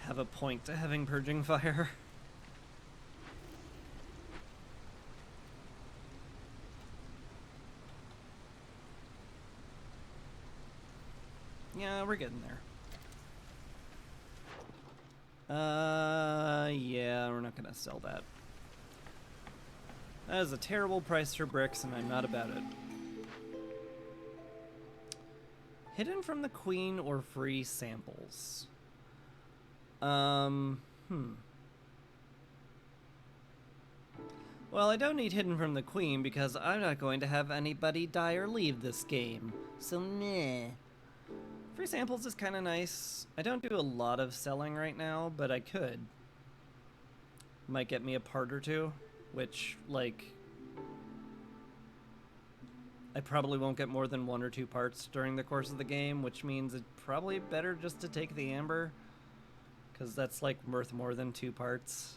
Have a point to having purging fire. Yeah, we're getting there. Yeah, we're not gonna sell that. That is a terrible price for bricks, and I'm not about it. Hidden from the queen or free samples? Well, I don't need hidden from the queen because I'm not going to have anybody die or leave this game. So meh. Free samples is kind of nice. I don't do a lot of selling right now, but I could. Might get me a part or two, which, like, I probably won't get more than 1 or 2 parts during the course of the game, which means it's probably better just to take the amber, because that's, like, worth more than 2 parts.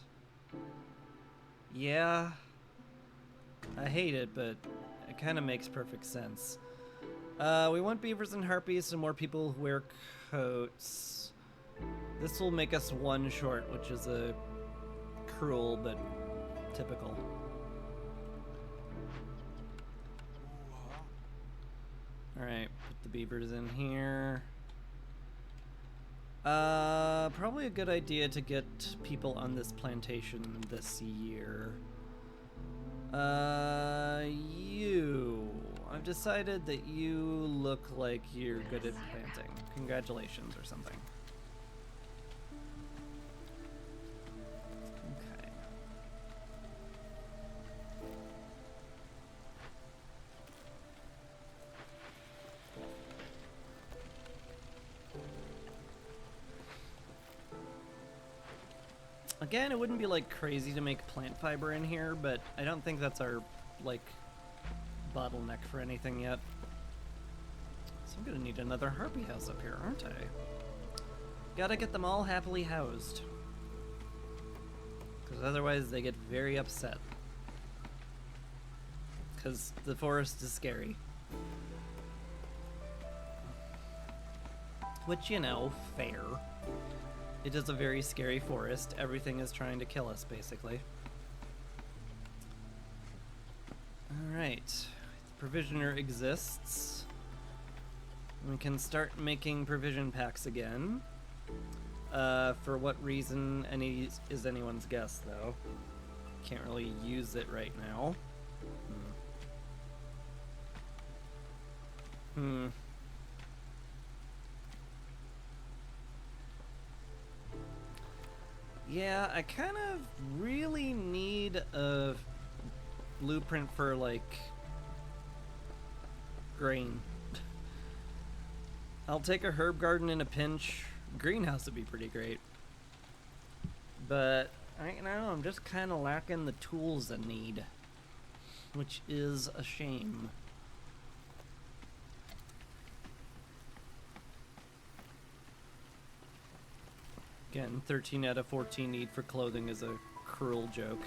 Yeah. I hate it, but it kind of makes perfect sense. We want beavers and harpies, so more people who wear coats. This will make us 1 short, which is a cruel but typical. Alright, put the beavers in here. Probably a good idea to get people on this plantation this year. I've decided that you look like you're good at planting. Congratulations or something. Okay. Again, it wouldn't be like crazy to make plant fiber in here, but I don't think that's our, like, bottleneck for anything yet. So I'm gonna need another harpy house up here, aren't I? Gotta get them all happily housed. Because otherwise they get very upset. Because the forest is scary. Which, you know, fair. It is a very scary forest. Everything is trying to kill us, basically. Alright. Provisioner exists. We can start making provision packs again. For what reason is anyone's guess, though. Can't really use it right now. Yeah, I kind of really need a blueprint for, like, grain. I'll take a herb garden in a pinch. Greenhouse would be pretty great. But, right now, I'm just kind of lacking the tools I need. Which is a shame. Again, 13 out of 14 need for clothing is a cruel joke.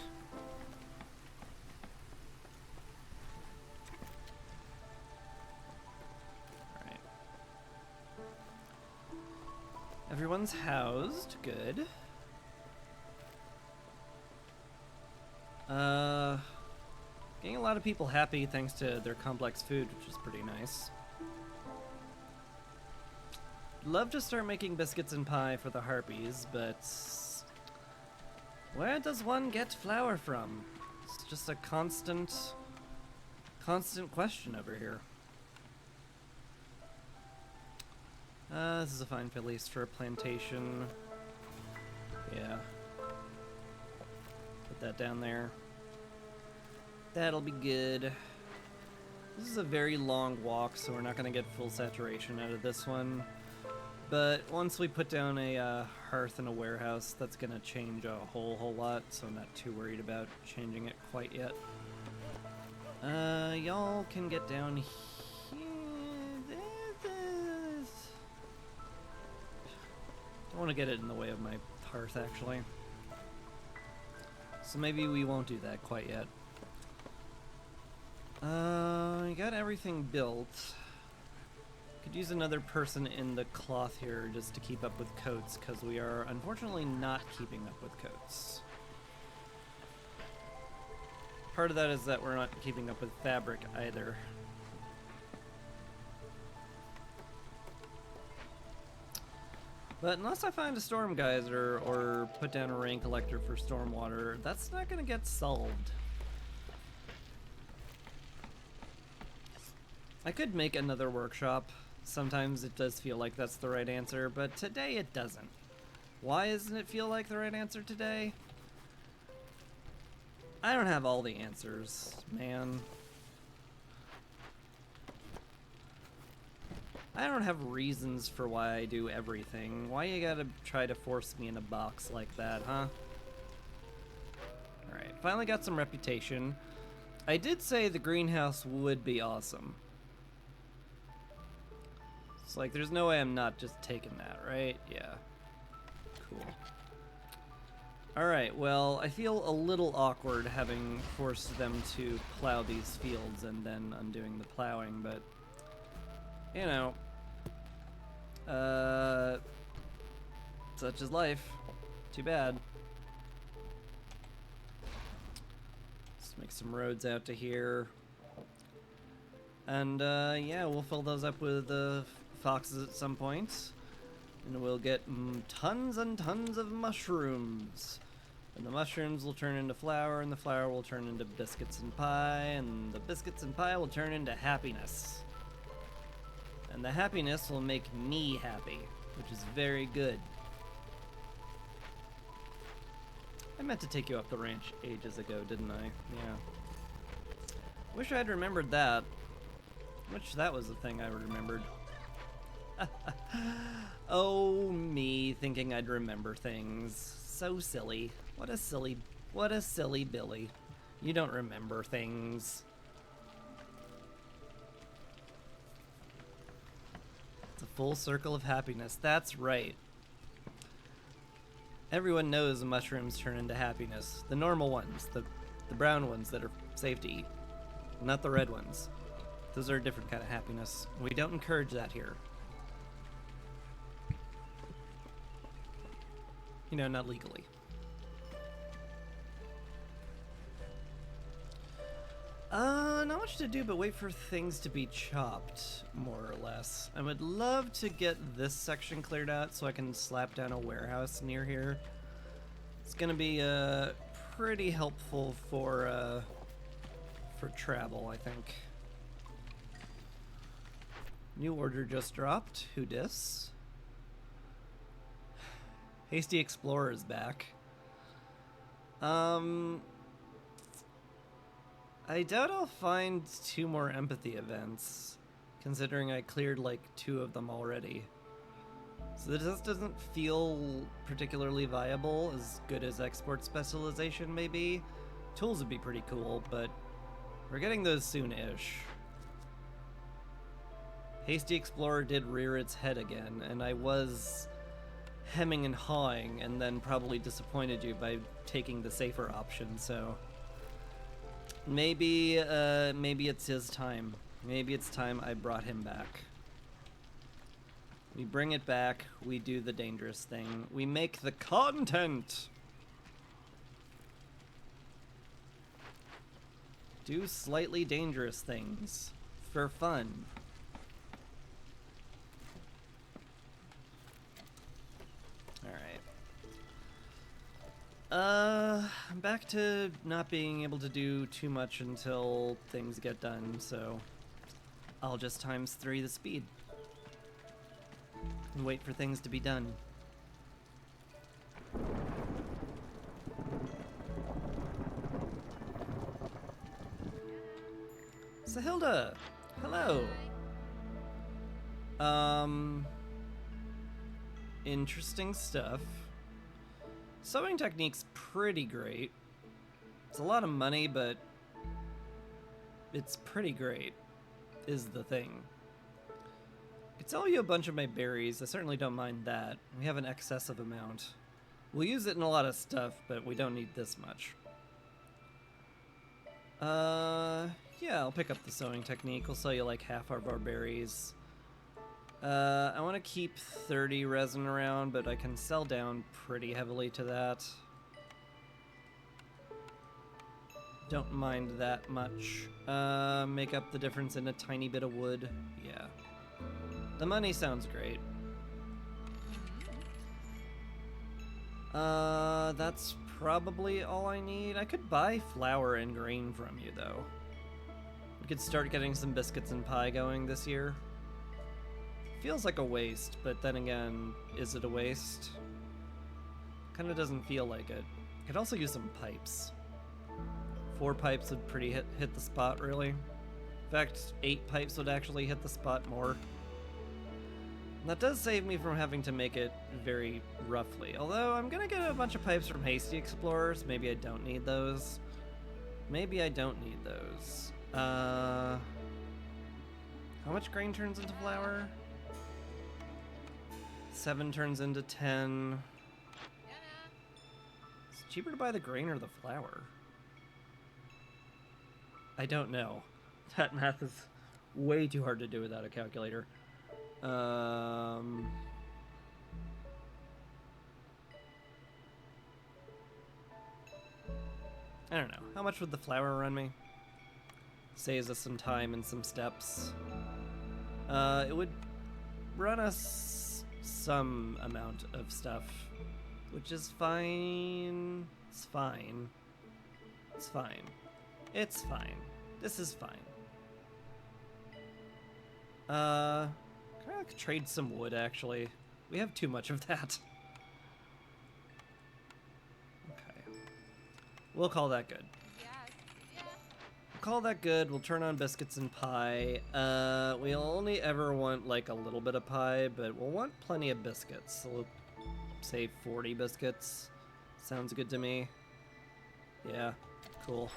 Alright. Everyone's housed. Good. Getting a lot of people happy thanks to their complex food, which is pretty nice. Love to start making biscuits and pie for the harpies, but where does one get flour from? It's just a constant question over here. This is a fine place for a plantation. Yeah. Put that down there. That'll be good. This is a very long walk, so we're not going to get full saturation out of this one. But once we put down a hearth and a warehouse, that's gonna change a whole lot, so I'm not too worried about changing it quite yet. Y'all can get down here. Don't want to get it in the way of my hearth, actually. So maybe we won't do that quite yet. I got everything built. Could use another person in the cloth here just to keep up with coats, because we are unfortunately not keeping up with coats. Part of that is that we're not keeping up with fabric either. But unless I find a storm geyser or put down a rain collector for stormwater, that's not gonna get solved. I could make another workshop. Sometimes it does feel like that's the right answer, but today it doesn't. Why doesn't it feel like the right answer today? I don't have all the answers, man. I don't have reasons for why I do everything. Why you gotta try to force me in a box like that, huh? Alright, finally got some reputation. I did say the greenhouse would be awesome. It's like, there's no way I'm not just taking that, right? Yeah. Cool. Alright, well, I feel a little awkward having forced them to plow these fields and then undoing the plowing, but, you know, such is life. Too bad. Let's make some roads out to here. And, yeah, we'll fill those up with foxes at some point. And we'll get tons and tons of mushrooms. And the mushrooms will turn into flour, and the flour will turn into biscuits and pie, and the biscuits and pie will turn into happiness. And the happiness will make me happy, which is very good. I meant to take you up the ranch ages ago, didn't I? Yeah. Wish I'd remembered that. Wish that was the thing I remembered. Oh, me thinking I'd remember things. So silly. What a silly Billy. You don't remember things. It's a full circle of happiness. That's right. Everyone knows mushrooms turn into happiness. The normal ones, the brown ones that are safe to eat. Not the red ones. Those are a different kind of happiness. We don't encourage that here. You know, not legally. Not much to do but wait for things to be chopped, more or less. I would love to get this section cleared out so I can slap down a warehouse near here. It's gonna be pretty helpful for travel, I think. New order just dropped. Who dis? Hasty Explorer is back. I doubt I'll find 2 more empathy events, considering I cleared like 2 of them already. So this doesn't feel particularly viable, as good as export specialization may be. Tools would be pretty cool, but we're getting those soon-ish. Hasty Explorer did rear its head again, and I was hemming and hawing, and then probably disappointed you by taking the safer option, so maybe it's his time. Maybe it's time I brought him back. We bring it back, we do the dangerous thing, we make the content! Do slightly dangerous things. For fun. I'm back to not being able to do too much until things get done, so I'll just ×3 the speed. And wait for things to be done. Sahilda! Hello! interesting stuff. Sewing technique's pretty great. It's a lot of money, but it's pretty great, is the thing. I could sell you a bunch of my berries. I certainly don't mind that. We have an excessive amount. We'll use it in a lot of stuff, but we don't need this much. Yeah, I'll pick up the sewing technique. We'll sell you like half of our berries. I want to keep 30 resin around, but I can sell down pretty heavily to that. Don't mind that much. Make up the difference in a tiny bit of wood. Yeah. The money sounds great. That's probably all I need. I could buy flour and grain from you, though. We could start getting some biscuits and pie going this year. Feels like a waste, but then again, is it a waste? Kinda doesn't feel like it. Could also use some pipes. 4 pipes would pretty hit the spot, really. In fact, 8 pipes would actually hit the spot more. And that does save me from having to make it very roughly. Although, I'm gonna get a bunch of pipes from Hasty Explorers. Maybe I don't need those. Maybe I don't need those. How much grain turns into flour? 7 turns into 10. It's cheaper to buy the grain or the flour. I don't know. That math is way too hard to do without a calculator. I don't know. How much would the flour run me? Saves us some time and some steps. It would run us some amount of stuff, which is fine. It's fine. It's fine. It's fine. This is fine. Can I like trade some wood, actually? We have too much of that. Okay. We'll call that good. We'll call that good. We'll turn on biscuits and pie. We'll only ever want like a little bit of pie, but we'll want plenty of biscuits. So we'll say 40 biscuits. Sounds good to me. Yeah, cool.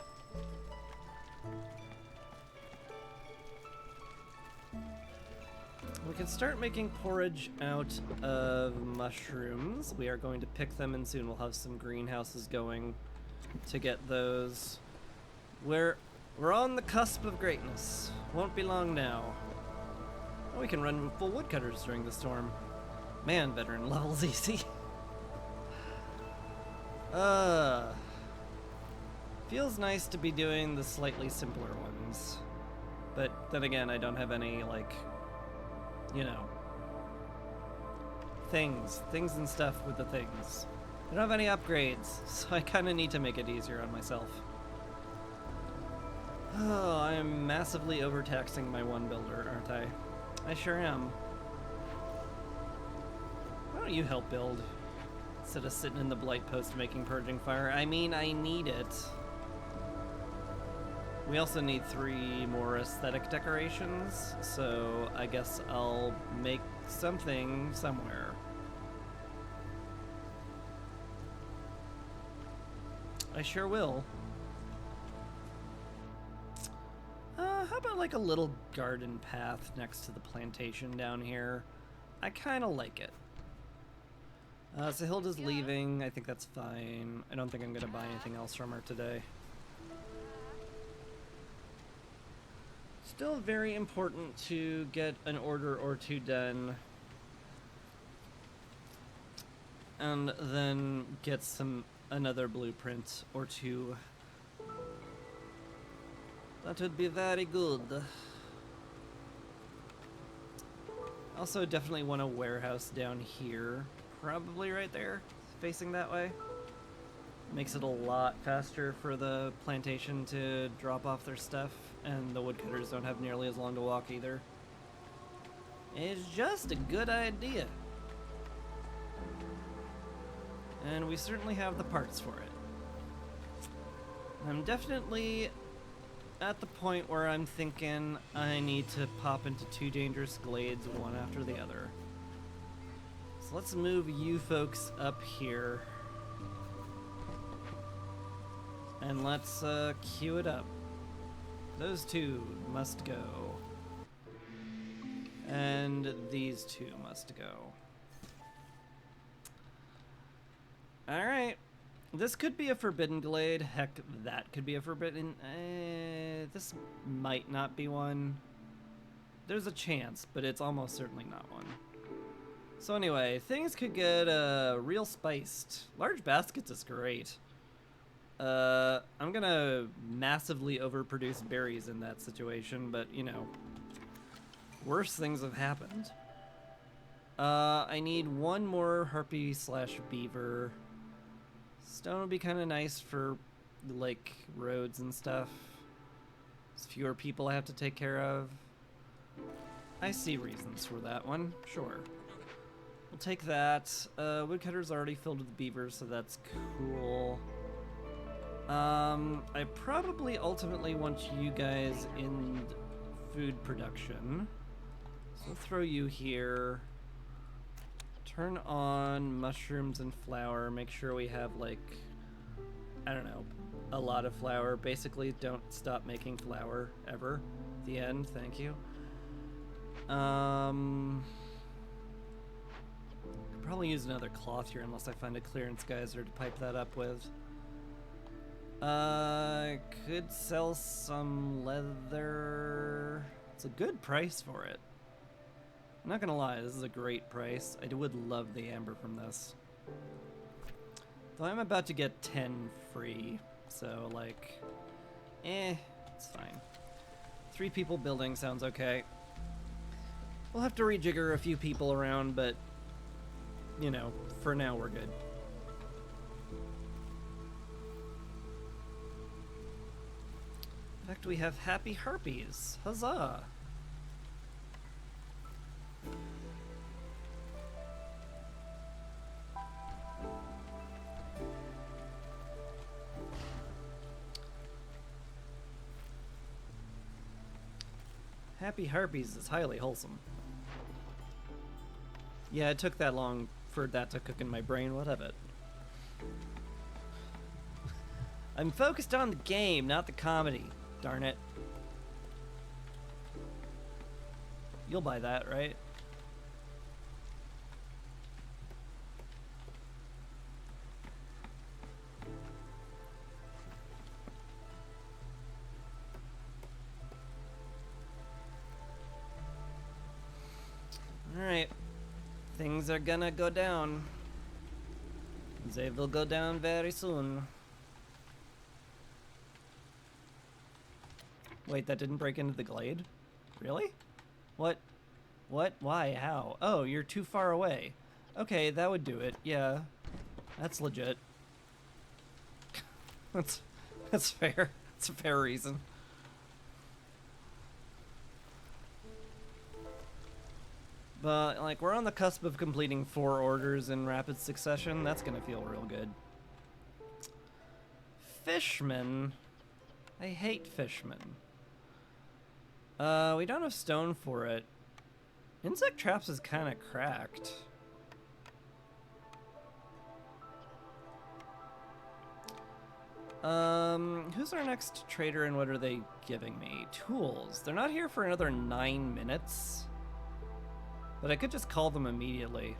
We can start making porridge out of mushrooms. We are going to pick them, and soon we'll have some greenhouses going to get those. We're on the cusp of greatness. Won't be long now. Oh, we can run full woodcutters during the storm. Man, veteran level's easy. Feels nice to be doing the slightly simpler ones. But then again, I don't have any, like, you know, things and stuff with the things. I don't have any upgrades, so I kind of need to make it easier on myself. Oh, I am massively overtaxing my one builder, aren't I? I sure am. Why don't you help build? Instead of sitting in the blight post making purging fire. I mean, I need it. We also need 3 more aesthetic decorations, so I guess I'll make something somewhere. I sure will. How about like a little garden path next to the plantation down here? I kind of like it. So Hilda's leaving. I think that's fine. I don't think I'm going to buy anything else from her today. Still very important to get an order or 2 done. And then get another blueprint or 2. That would be very good. Also definitely want a warehouse down here. Probably right there, facing that way. Makes it a lot faster for the plantation to drop off their stuff, and the woodcutters don't have nearly as long to walk either. It's just a good idea. And we certainly have the parts for it. I'm definitely at the point where I'm thinking I need to pop into 2 dangerous glades, one after the other. So let's move you folks up here. And let's queue it up. Those two must go. And these two must go. Alright. This could be a Forbidden Glade. Heck, that could be a Forbidden... this might not be one. There's a chance, but it's almost certainly not one. So anyway, things could get real spiced. Large baskets is great. I'm gonna massively overproduce berries in that situation, but you know, worse things have happened. I need one more harpy / beaver. Stone would be kind of nice for like roads and stuff. There's fewer people I have to take care of. I see reasons for that one, sure. We'll take that. Woodcutter's already filled with beavers, so that's cool. I probably ultimately want you guys in food production. So we'll throw you here. Turn on mushrooms and flour. Make sure we have, like, I don't know, a lot of flour. Basically, don't stop making flour ever. The end. Thank you. Could probably use another cloth here unless I find a clearance geyser to pipe that up with. Could sell some leather. It's a good price for it. I'm not gonna lie, this is a great price. I would love the amber from this. Though I'm about to get 10 free, so like, it's fine. 3 people building sounds okay. We'll have to rejigger a few people around, but, you know, for now we're good. In fact, we have happy harpies. Huzzah! Happy harpies is highly wholesome. Yeah, it took that long for that to cook in my brain. What of it? I'm focused on the game, not the comedy. Darn it. You'll buy that, right? Alright. Things are gonna go down. They will go down very soon. Wait, that didn't break into the glade? Really? What? What? Why? How? Oh, you're too far away. Okay, that would do it. Yeah. That's legit. That's fair. That's a fair reason. But, like, we're on the cusp of completing 4 orders in rapid succession. That's gonna feel real good. Fishmen. I hate fishmen. We don't have stone for it. Insect traps is kind of cracked. Who's our next trader and what are they giving me? Tools. They're not here for another 9 minutes. But I could just call them immediately.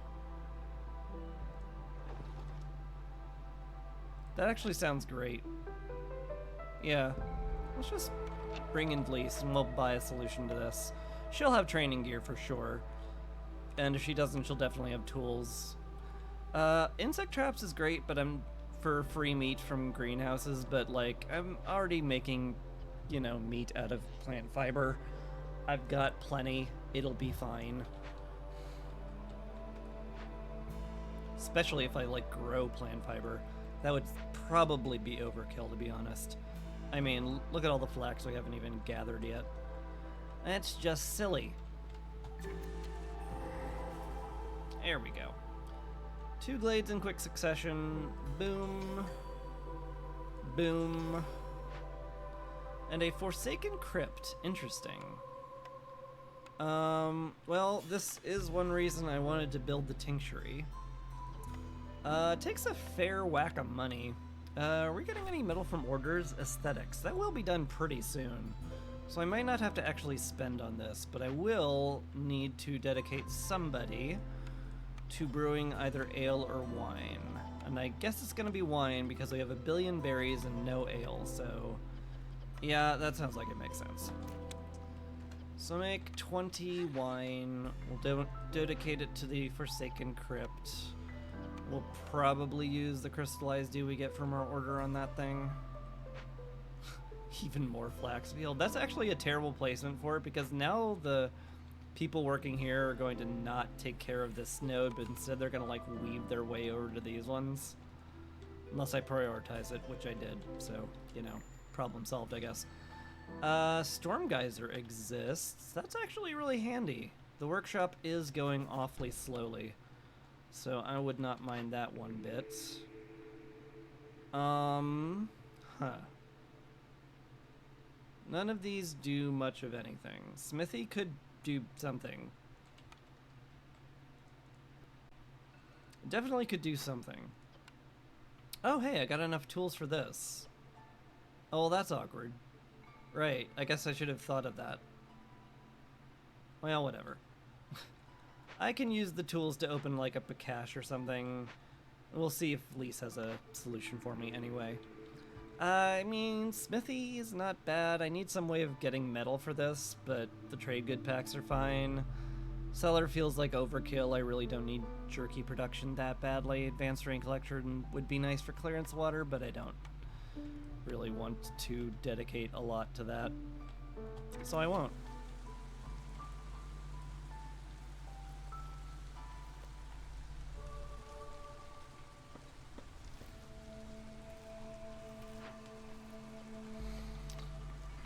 That actually sounds great. Yeah. Let's just bring in Vlies and we'll buy a solution to this. She'll have training gear for sure. And if she doesn't, she'll definitely have tools. Insect traps is great, but I'm for free meat from greenhouses, but like, I'm already making, you know, meat out of plant fiber. I've got plenty. It'll be fine. Especially if I, like, grow plant fiber. That would probably be overkill, to be honest. I mean, look at all the flax we haven't even gathered yet. That's just silly. There we go. 2 glades in quick succession. Boom. Boom. And a Forsaken Crypt. Interesting. Well, this is one reason I wanted to build the tinctury. It takes a fair whack of money. Are we getting any metal from orders? Aesthetics. That will be done pretty soon. So I might not have to actually spend on this, but I will need to dedicate somebody to brewing either ale or wine. And I guess it's gonna be wine because we have 1 billion berries and no ale, so yeah, that sounds like it makes sense. So make 20 wine. We'll dedicate it to the Forsaken Crypt. We'll probably use the crystallized dew we get from our order on that thing. Even more flax field. That's actually a terrible placement for it because now the people working here are going to not take care of this node, but instead they're going to like weave their way over to these ones. Unless I prioritize it, which I did. So, you know, problem solved, I guess. Storm Geyser exists. That's actually really handy. The workshop is going awfully slowly, so I would not mind that one bit. None of these do much of anything. Smithy could do something. Definitely could do something. Oh, hey, I got enough tools for this. Oh, well, that's awkward. Right, I guess I should have thought of that. Well, whatever. I can use the tools to open, like, up a cache or something. We'll see if Lise has a solution for me anyway. I mean, smithy is not bad. I need some way of getting metal for this, but the trade good packs are fine. Cellar feels like overkill. I really don't need jerky production that badly. Advanced Rain Collector would be nice for clearance water, but I don't really want to dedicate a lot to that, so I won't.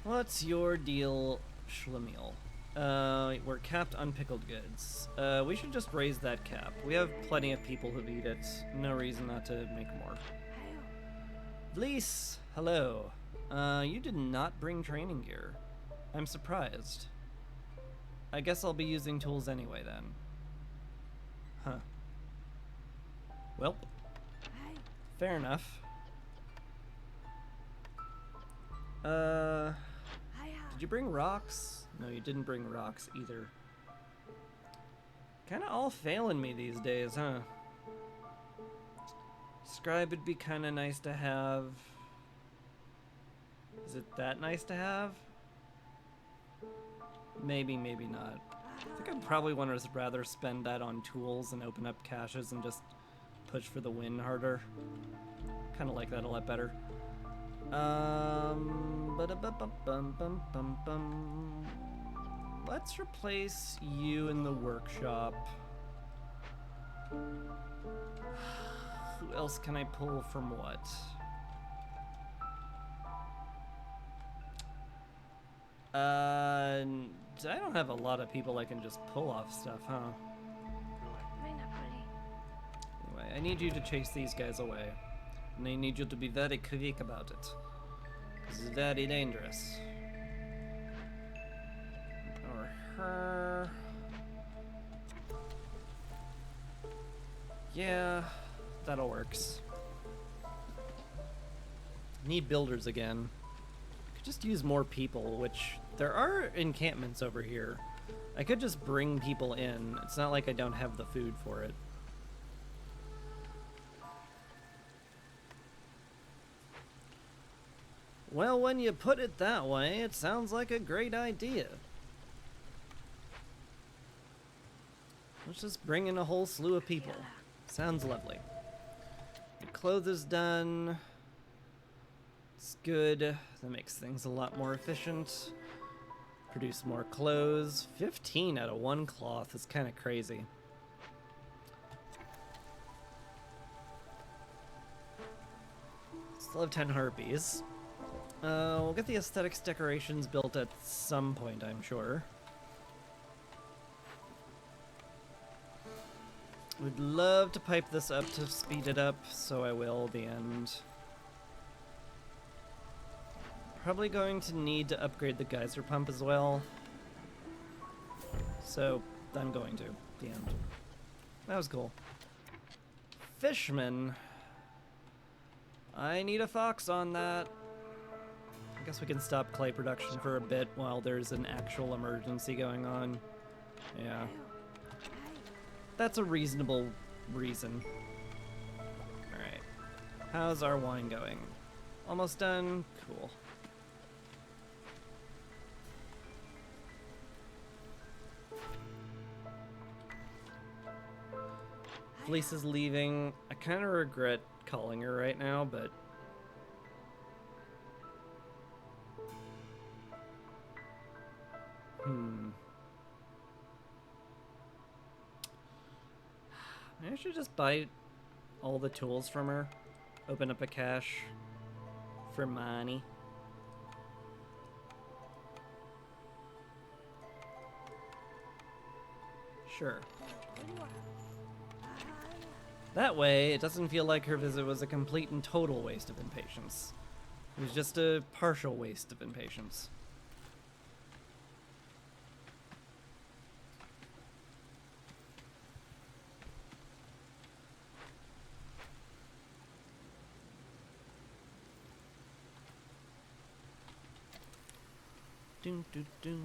What's your deal, Schlemiel? We're capped on pickled goods. We should just raise that cap. We have plenty of people who eat it. No reason not to make more. Vlies, hello. You did not bring training gear. I'm surprised. I guess I'll be using tools anyway then. Huh. Well, fair enough. Did you bring rocks? No, you didn't bring rocks either. Kinda all failing me these days, huh? Scribe would be kinda nice to have. Is it that nice to have? Maybe, maybe not. I think I'd probably want to rather spend that on tools and open up caches and just push for the win harder. Kinda like that a lot better. Let's replace you in the workshop. Who else can I pull from what? I don't have a lot of people I can just pull off stuff, huh? Anyway, I need you to chase these guys away. And I need you to be very quick about it. This is very dangerous. Or her. Yeah, that'll works. Need builders again. Could just use more people, which there are encampments over here. I could just bring people in. It's not like I don't have the food for it. Well, when you put it that way, it sounds like a great idea. Let's just bring in a whole slew of people. Sounds lovely. The clothes is done. It's good. That makes things a lot more efficient. Produce more clothes. 15 out of 1 cloth is kind of crazy. Still have 10 harpies. We'll get the aesthetics decorations built at some point, I'm sure. Would love to pipe this up to speed it up, so I will at the end. Probably going to need to upgrade the geyser pump as well. so I'm going to. The end. That was cool. Fishman. I need a fox on that. I guess we can stop clay production for a bit while there's an actual emergency going on. Yeah. That's a reasonable reason. Alright. How's our wine going? Almost done? Cool. Fleece is leaving. I kind of regret calling her right now, but... Maybe I should just buy all the tools from her. Open up a cache for money. Sure. That way, it doesn't feel like her visit was a complete and total waste of impatience. It was just a partial waste of impatience. Dun, dun, dun,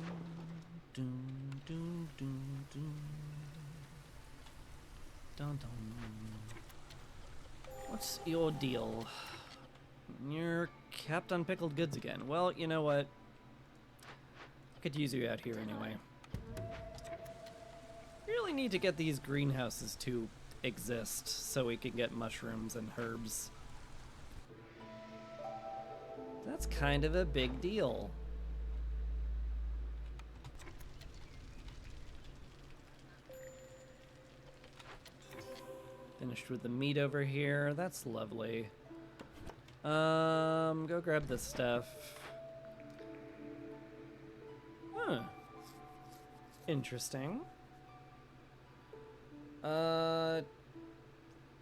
dun, dun, dun, dun. Dun, dun. What's your deal? You're capped on pickled goods again. Well, you know what? I could use you out here anyway. We really need to get these greenhouses to exist so we can get mushrooms and herbs. That's kind of a big deal. Finished with the meat over here. That's lovely. Go grab this stuff. Huh. Interesting.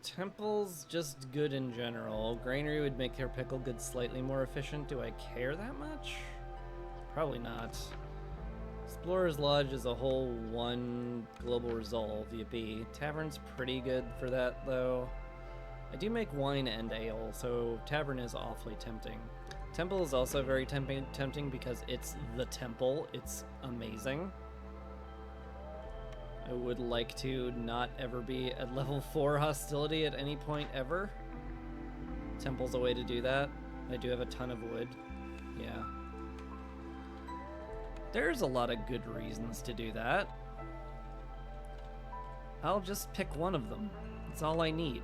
Temple's just good in general. Granary would make their pickle goods slightly more efficient. Do I care that much? Probably not. Explorer's Lodge is a whole one global resolve VP. Tavern's pretty good for that, though. I do make wine and ale, so Tavern is awfully tempting. Temple is also very tempting because it's the temple. It's amazing. I would like to not ever be at level 4 hostility at any point ever. Temple's a way to do that. I do have a ton of wood. Yeah. There's a lot of good reasons to do that. I'll just pick one of them. That's all I need.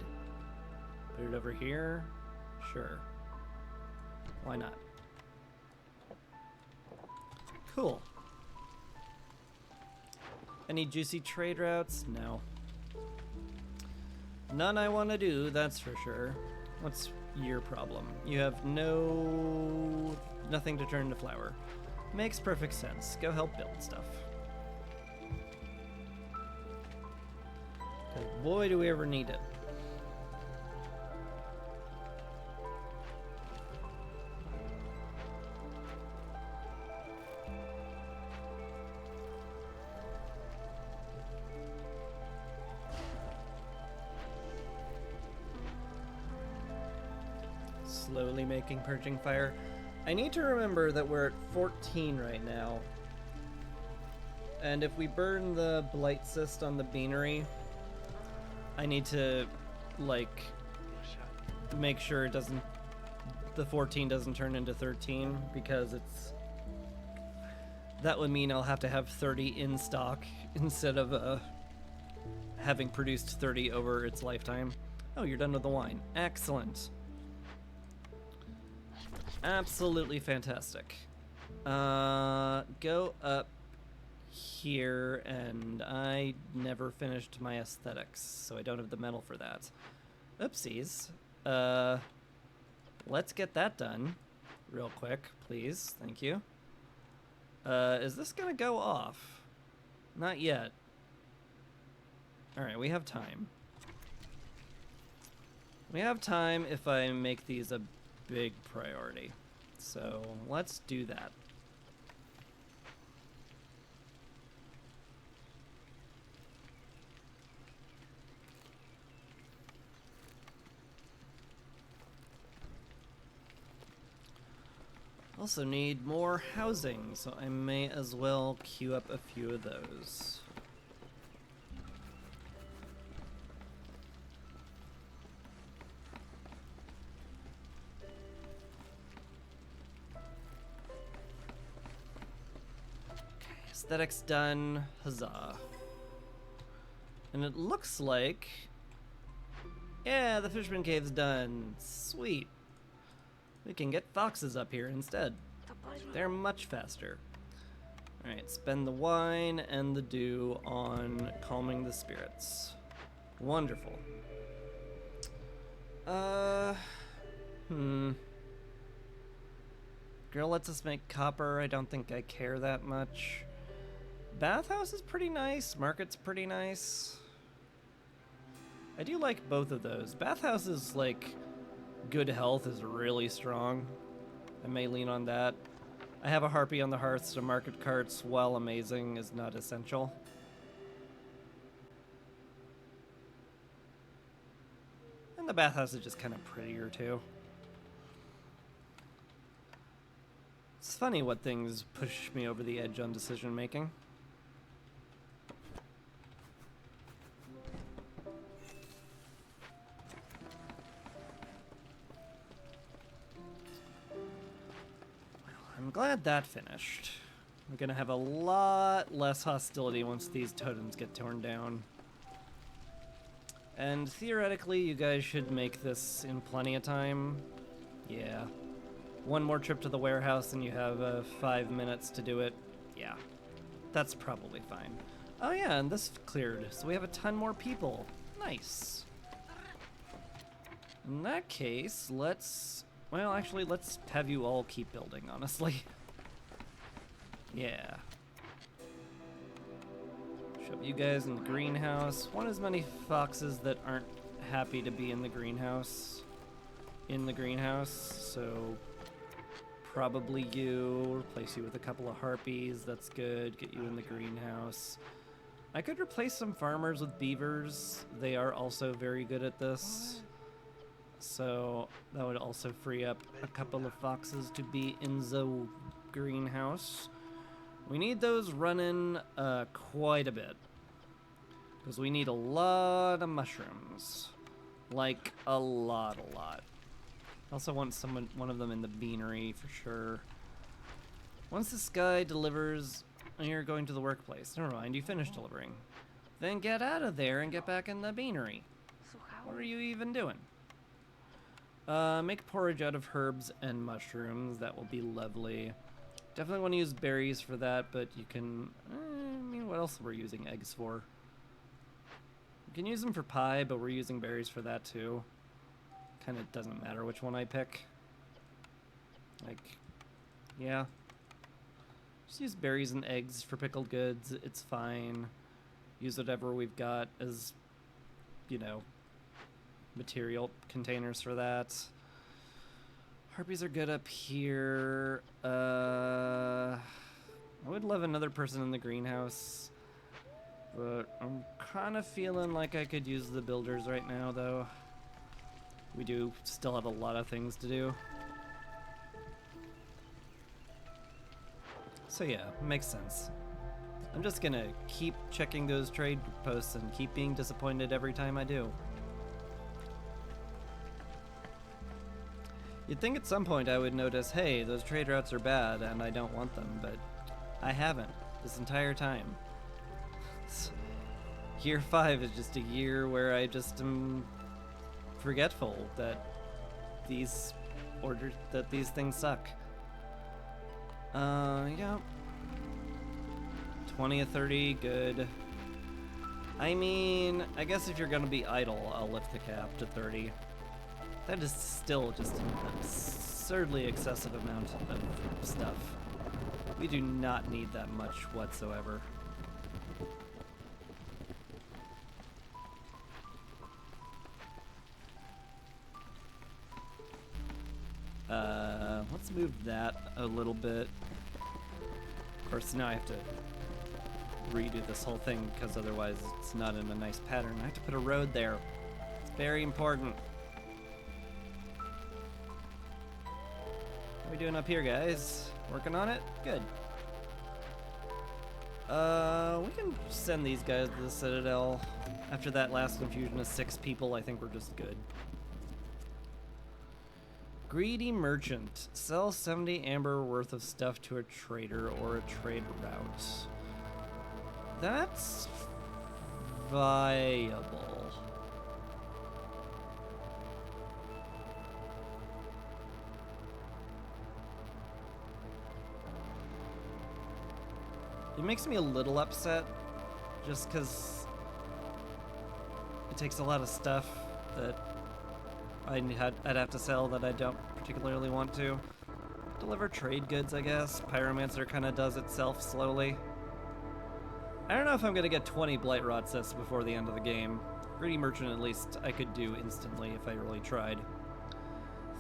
Put it over here. Sure. Why not? Cool. Any juicy trade routes? No. None I want to do, that's for sure. What's your problem? You have nothing to turn to flour. Makes perfect sense. Go help build stuff. 'Cause boy, do we ever need it. Slowly making purging fire. I need to remember that we're at 14 right now. And if we burn the blight cyst on the beanery, I need to, like, make sure it doesn't, the 14 doesn't turn into 13, because that would mean I'll have to have 30 in stock instead of having produced 30 over its lifetime. Oh, you're done with the wine. Excellent. Absolutely fantastic. Go up here, and I never finished my aesthetics, so I don't have the metal for that. Oopsies. Let's get that done real quick, please. Thank you. Is this gonna go off? Not yet. Alright, we have time. We have time if I make these a big priority. So let's do that. Also need more housing, so I may as well queue up a few of those. Aesthetics done. Huzzah. And it looks like... yeah, the Fisherman Cave's done. Sweet. We can get foxes up here instead. They're much faster. Alright, spend the wine and the dew on calming the spirits. Wonderful. Girl lets us make copper. I don't think I care that much. Bathhouse is pretty nice. Market's pretty nice. I do like both of those. Bathhouse is like good health is really strong. I may lean on that. I have a harpy on the hearth, so market carts, while amazing, is not essential. And the bathhouse is just kind of prettier too. It's funny what things push me over the edge on decision making. I'm glad that finished. We're gonna have a lot less hostility once these totems get torn down. And theoretically, you guys should make this in plenty of time. Yeah. One more trip to the warehouse and you have 5 minutes to do it. Yeah. That's probably fine. Oh yeah, and this cleared, so we have a ton more people. Nice. In that case, let's... well, actually, let's have you all keep building, honestly. Yeah. Shove you guys in the greenhouse. Want as many foxes that aren't happy to be in the greenhouse. So probably you. Replace you with a couple of harpies. That's good. Get you in the greenhouse. I could replace some farmers with beavers. They are also very good at this. So that would also free up a couple of foxes to be in the greenhouse. We need those running quite a bit. Because we need a lot of mushrooms. Like, a lot. I also want one of them in the beanery for sure. Once this guy delivers, you're going to the workplace. Never mind, you finished delivering. Then get out of there and get back in the beanery. What are you even doing? Make porridge out of herbs and mushrooms. That will be lovely. Definitely want to use berries for that, but you can... I mean, what else we're using eggs for? You can use them for pie, but we're using berries for that too. Kind of doesn't matter which one I pick. Like, yeah. Just use berries and eggs for pickled goods. It's fine. Use whatever we've got as, you know, material containers for that. Harpies are good up here. I would love another person in the greenhouse, but I'm kind of feeling like I could use the builders right now, though. We do still have a lot of things to do. So yeah, makes sense. I'm just gonna keep checking those trade posts and keep being disappointed every time I do. You'd think at some point I would notice, hey, those trade routes are bad and I don't want them, but I haven't this entire time. Year 5 is just a year where I just am forgetful that these things suck. Yeah. 20 or 30, good. I mean, I guess if you're gonna be idle, I'll lift the cap to 30. That is still just an absurdly excessive amount of stuff. We do not need that much whatsoever. Let's move that a little bit. Of course, now I have to redo this whole thing because otherwise it's not in a nice pattern. I have to put a road there. It's very important. How we doing up here, guys? Working on it? Good. We can send these guys to the Citadel. After that last infusion of 6 people, I think we're just good. Greedy merchant. Sell 70 amber worth of stuff to a trader or a trade route. That's viable. It makes me a little upset just because it takes a lot of stuff that I'd have to sell that I don't particularly want to. Deliver trade goods, I guess. Pyromancer kind of does itself slowly. I don't know if I'm going to get 20 Blightrot Cysts before the end of the game. Greedy Merchant, at least, I could do instantly if I really tried.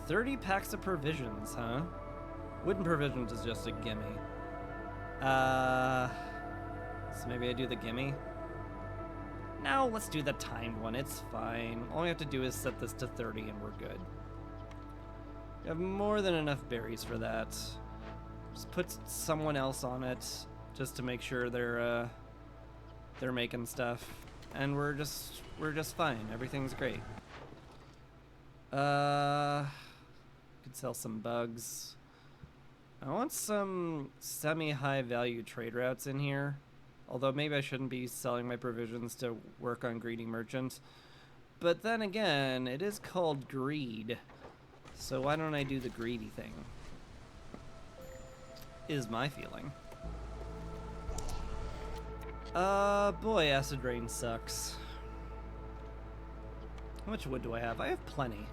30 packs of provisions, huh? Wooden provisions is just a gimme. So maybe I do the gimme? No, let's do the timed one. It's fine. All we have to do is set this to 30 and we're good. We have more than enough berries for that. Just put someone else on it just to make sure they're making stuff. And we're just fine. Everything's great. Could sell some bugs. I want some semi-high value trade routes in here. Although maybe I shouldn't be selling my provisions to work on Greedy Merchant. But then again, it is called greed. So why don't I do the greedy thing? Is my feeling. Boy, Acid Rain sucks. How much wood do I have? I have plenty.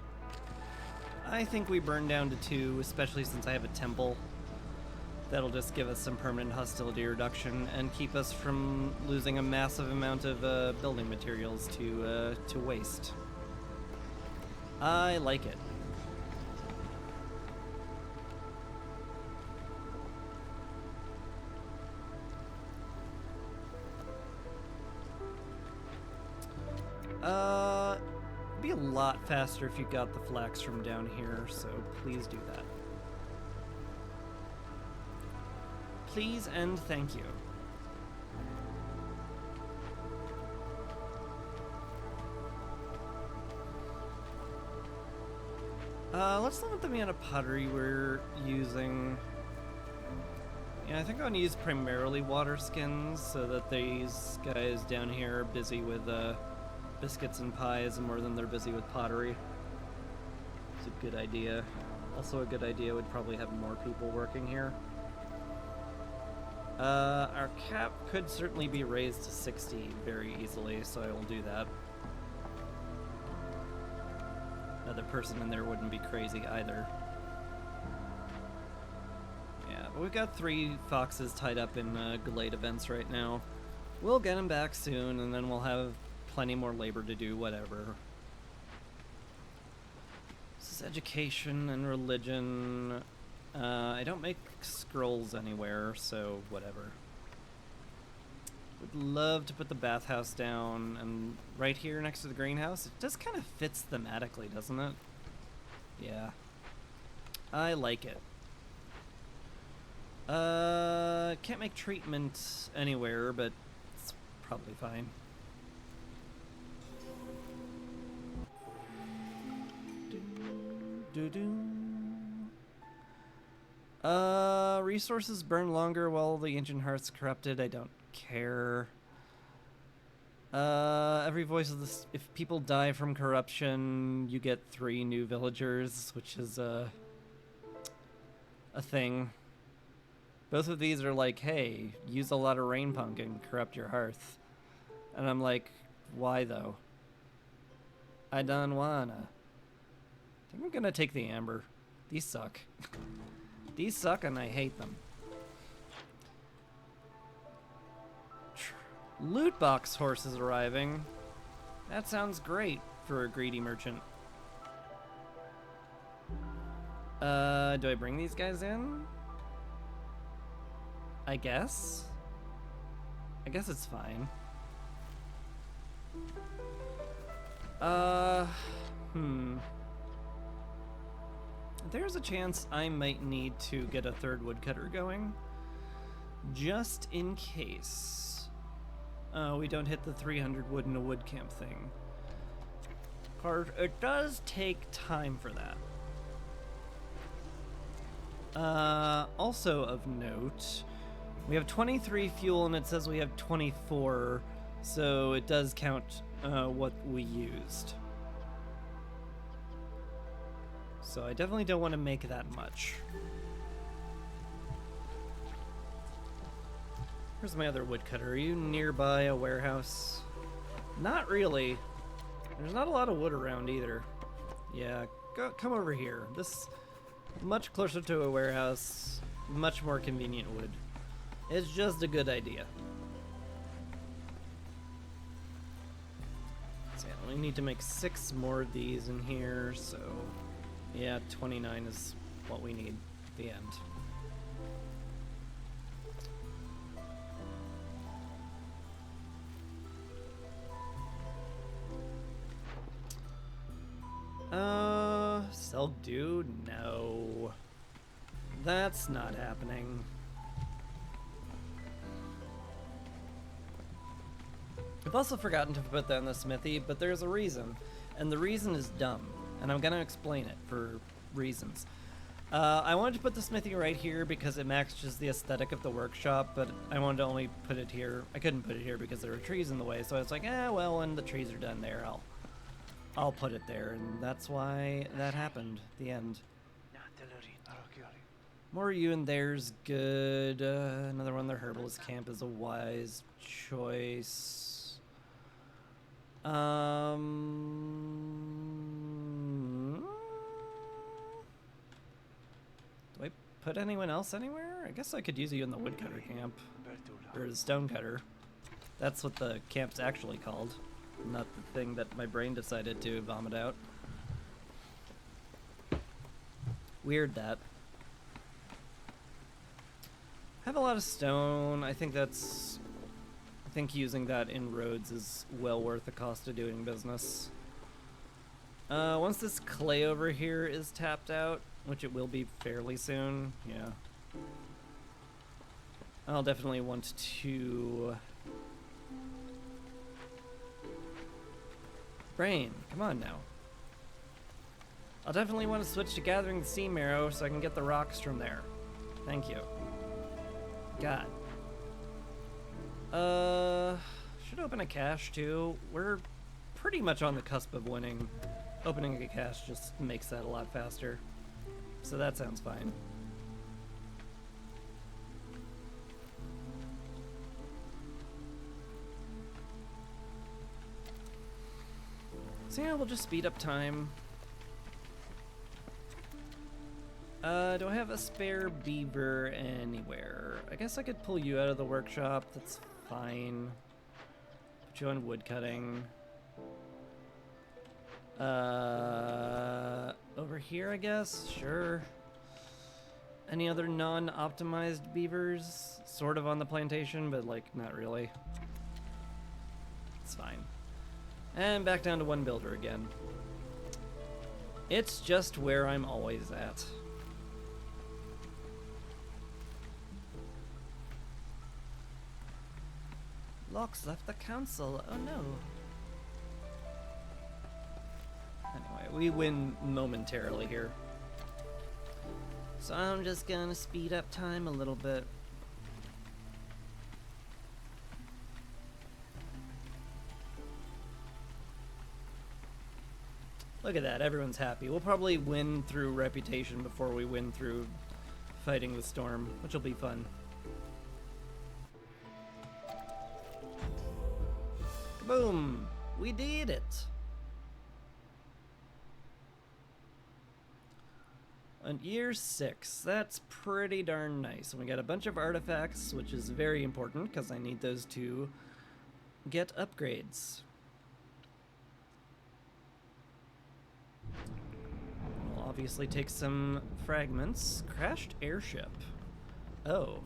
I think we burn down to 2, especially since I have a temple. That'll just give us some permanent hostility reduction and keep us from losing a massive amount of building materials to waste. I like it. It'd be a lot faster if you got the flax from down here, so please do that. Please and thank you. Let's limit the amount of pottery we're using. Yeah, I think I'm gonna use primarily water skins so that these guys down here are busy with biscuits and pies more than they're busy with pottery. It's a good idea. Also a good idea would probably have more people working here. Our cap could certainly be raised to 60 very easily, so I will do that. Another person in there wouldn't be crazy either. Yeah, but we've got 3 foxes tied up in Glade events right now. We'll get them back soon, and then we'll have plenty more labor to do, whatever. This is education and religion. I don't make scrolls anywhere, so whatever. Would love to put the bathhouse down, and right here next to the greenhouse. It just kind of fits thematically, doesn't it? Yeah. I like it. Can't make treatment anywhere, but it's probably fine. Resources burn longer while the ancient heart's corrupted. I don't care. Every voice of this. If people die from corruption, you get 3 new villagers, which is a thing. Both of these are like, hey, use a lot of rain punk and corrupt your hearth. And I'm like, why though? I don't wanna. I think I'm gonna take the amber. These suck. These suck and I hate them. Loot box horse is arriving. That sounds great for a greedy merchant. Do I bring these guys in? I guess. I guess it's fine. There's a chance I might need to get a third woodcutter going, just in case we don't hit the 300 wood in a wood camp thing. It does take time for that. Also of note, we have 23 fuel and it says we have 24, so it does count what we used. So I definitely don't want to make that much. Where's my other woodcutter? Are you nearby a warehouse? Not really. There's not a lot of wood around either. Yeah, come over here. This much closer to a warehouse, much more convenient wood. It's just a good idea. So yeah, we need to make 6 more of these in here, so yeah, 29 is what we need at the end. Sell dude? No. That's not happening. I've also forgotten to put that in the smithy, but there's a reason. And the reason is dumb. And I'm gonna explain it for reasons. I wanted to put the smithy right here because it matches the aesthetic of the workshop, but I wanted to only put it here. I couldn't put it here because there were trees in the way, so I was like, well, when the trees are done there, I'll put it there, and that's why that happened. The end. More you and there's good. Another one, the herbalist camp is a wise choice. Do I put anyone else anywhere? I guess I could use you in the woodcutter camp. Or the stonecutter. That's what the camp's actually called. Not the thing that my brain decided to vomit out. Weird that. I have a lot of stone. I think using that in roads is well worth the cost of doing business. Once this clay over here is tapped out, which it will be fairly soon, yeah. I'll definitely want to... Brain, come on now. I'll definitely want to switch to gathering the sea marrow so I can get the rocks from there. Thank you. God. Should open a cache too. We're pretty much on the cusp of winning. Opening a cache just makes that a lot faster. So that sounds fine. So yeah, we'll just speed up time. Do I have a spare beaver anywhere? I guess I could pull you out of the workshop. That's fine. Put you on wood cutting. Over here, I guess? Sure. Any other non-optimized beavers? Sort of on the plantation, but like, not really. It's fine. And back down to one builder again. It's just where I'm always at. Locke's left the council. Oh no. Anyway, we win momentarily here. So I'm just gonna speed up time a little bit. Look at that, everyone's happy. We'll probably win through reputation before we win through fighting the storm, which will be fun. Boom! We did it! On year 6, that's pretty darn nice. And we got a bunch of artifacts, which is very important because I need those to get upgrades. We'll obviously take some fragments. Crashed airship. Oh.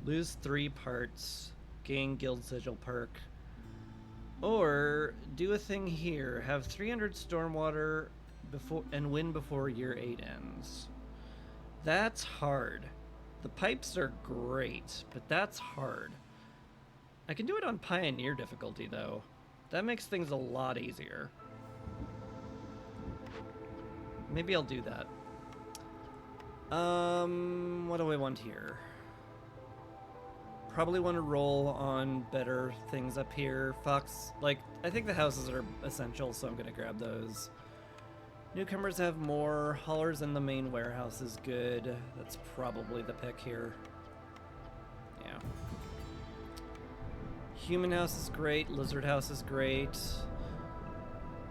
Lose 3 parts. Gain guild sigil perk. Or do a thing here. Have 300 stormwater, win before year 8 ends. That's hard. The pipes are great, but that's hard. I can do it on Pioneer difficulty, though. That makes things a lot easier. Maybe I'll do that. What do I want here? Probably want to roll on better things up here. Fox, like, I think the houses are essential, so I'm gonna grab those. Newcomers have more. Haulers in the main warehouse is good. That's probably the pick here. Yeah. Human house is great. Lizard house is great.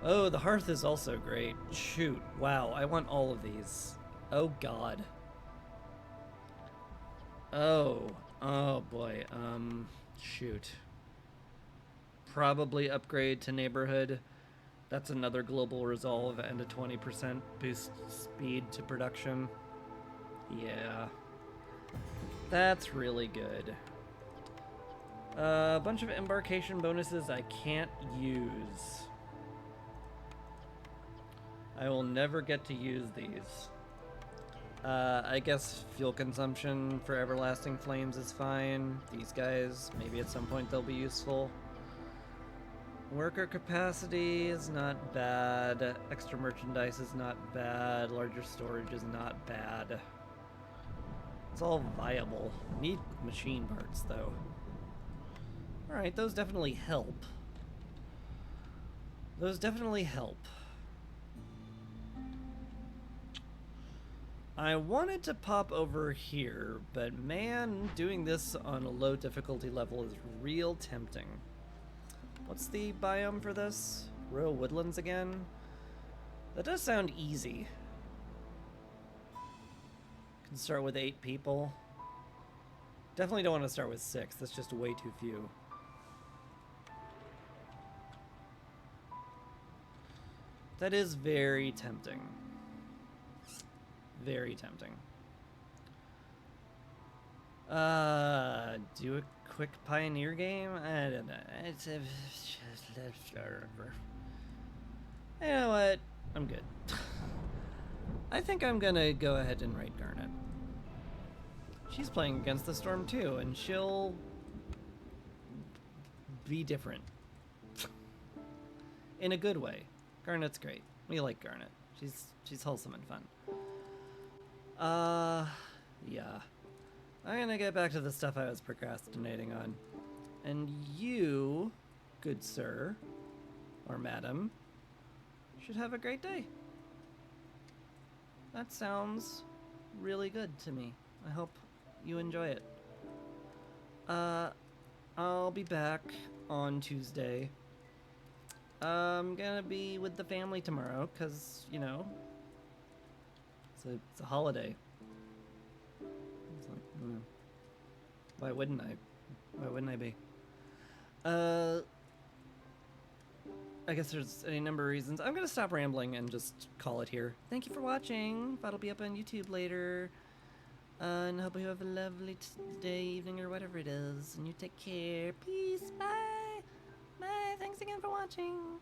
Oh, the hearth is also great. Shoot. Wow, I want all of these. Oh, God. Oh boy. Shoot. Probably upgrade to neighborhood. That's another global resolve and a 20% boost speed to production. Yeah. That's really good. A bunch of embarkation bonuses I can't use. I will never get to use these. I guess fuel consumption for Everlasting Flames is fine. These guys, maybe at some point they'll be useful. Worker capacity is not bad. Extra merchandise is not bad. Larger storage is not bad. It's all viable. Need machine parts, though. Alright, those definitely help. Those definitely help. I wanted to pop over here, but man, doing this on a low difficulty level is real tempting. What's the biome for this? Royal Woodlands again? That does sound easy. Can start with 8 people. Definitely don't want to start with 6. That's just way too few. That is very tempting. Very tempting. Do a quick Pioneer game? I don't know. You know what? I'm good. I think I'm gonna go ahead and raid Garnet. She's playing against the Storm too, and she'll be different. In a good way. Garnet's great. We like Garnet. She's wholesome and fun. Yeah. I'm gonna get back to the stuff I was procrastinating on. And you, good sir, or madam, should have a great day. That sounds really good to me. I hope you enjoy it. I'll be back on Tuesday. I'm gonna be with the family tomorrow, 'cause, you know, it's a holiday. It's like, you know, why wouldn't I? Why wouldn't I be? I guess there's any number of reasons. I'm gonna stop rambling and just call it here. Thank you for watching. That'll be up on YouTube later. And I hope you have a lovely day, evening, or whatever it is. And you take care. Peace. Bye. Bye. Thanks again for watching.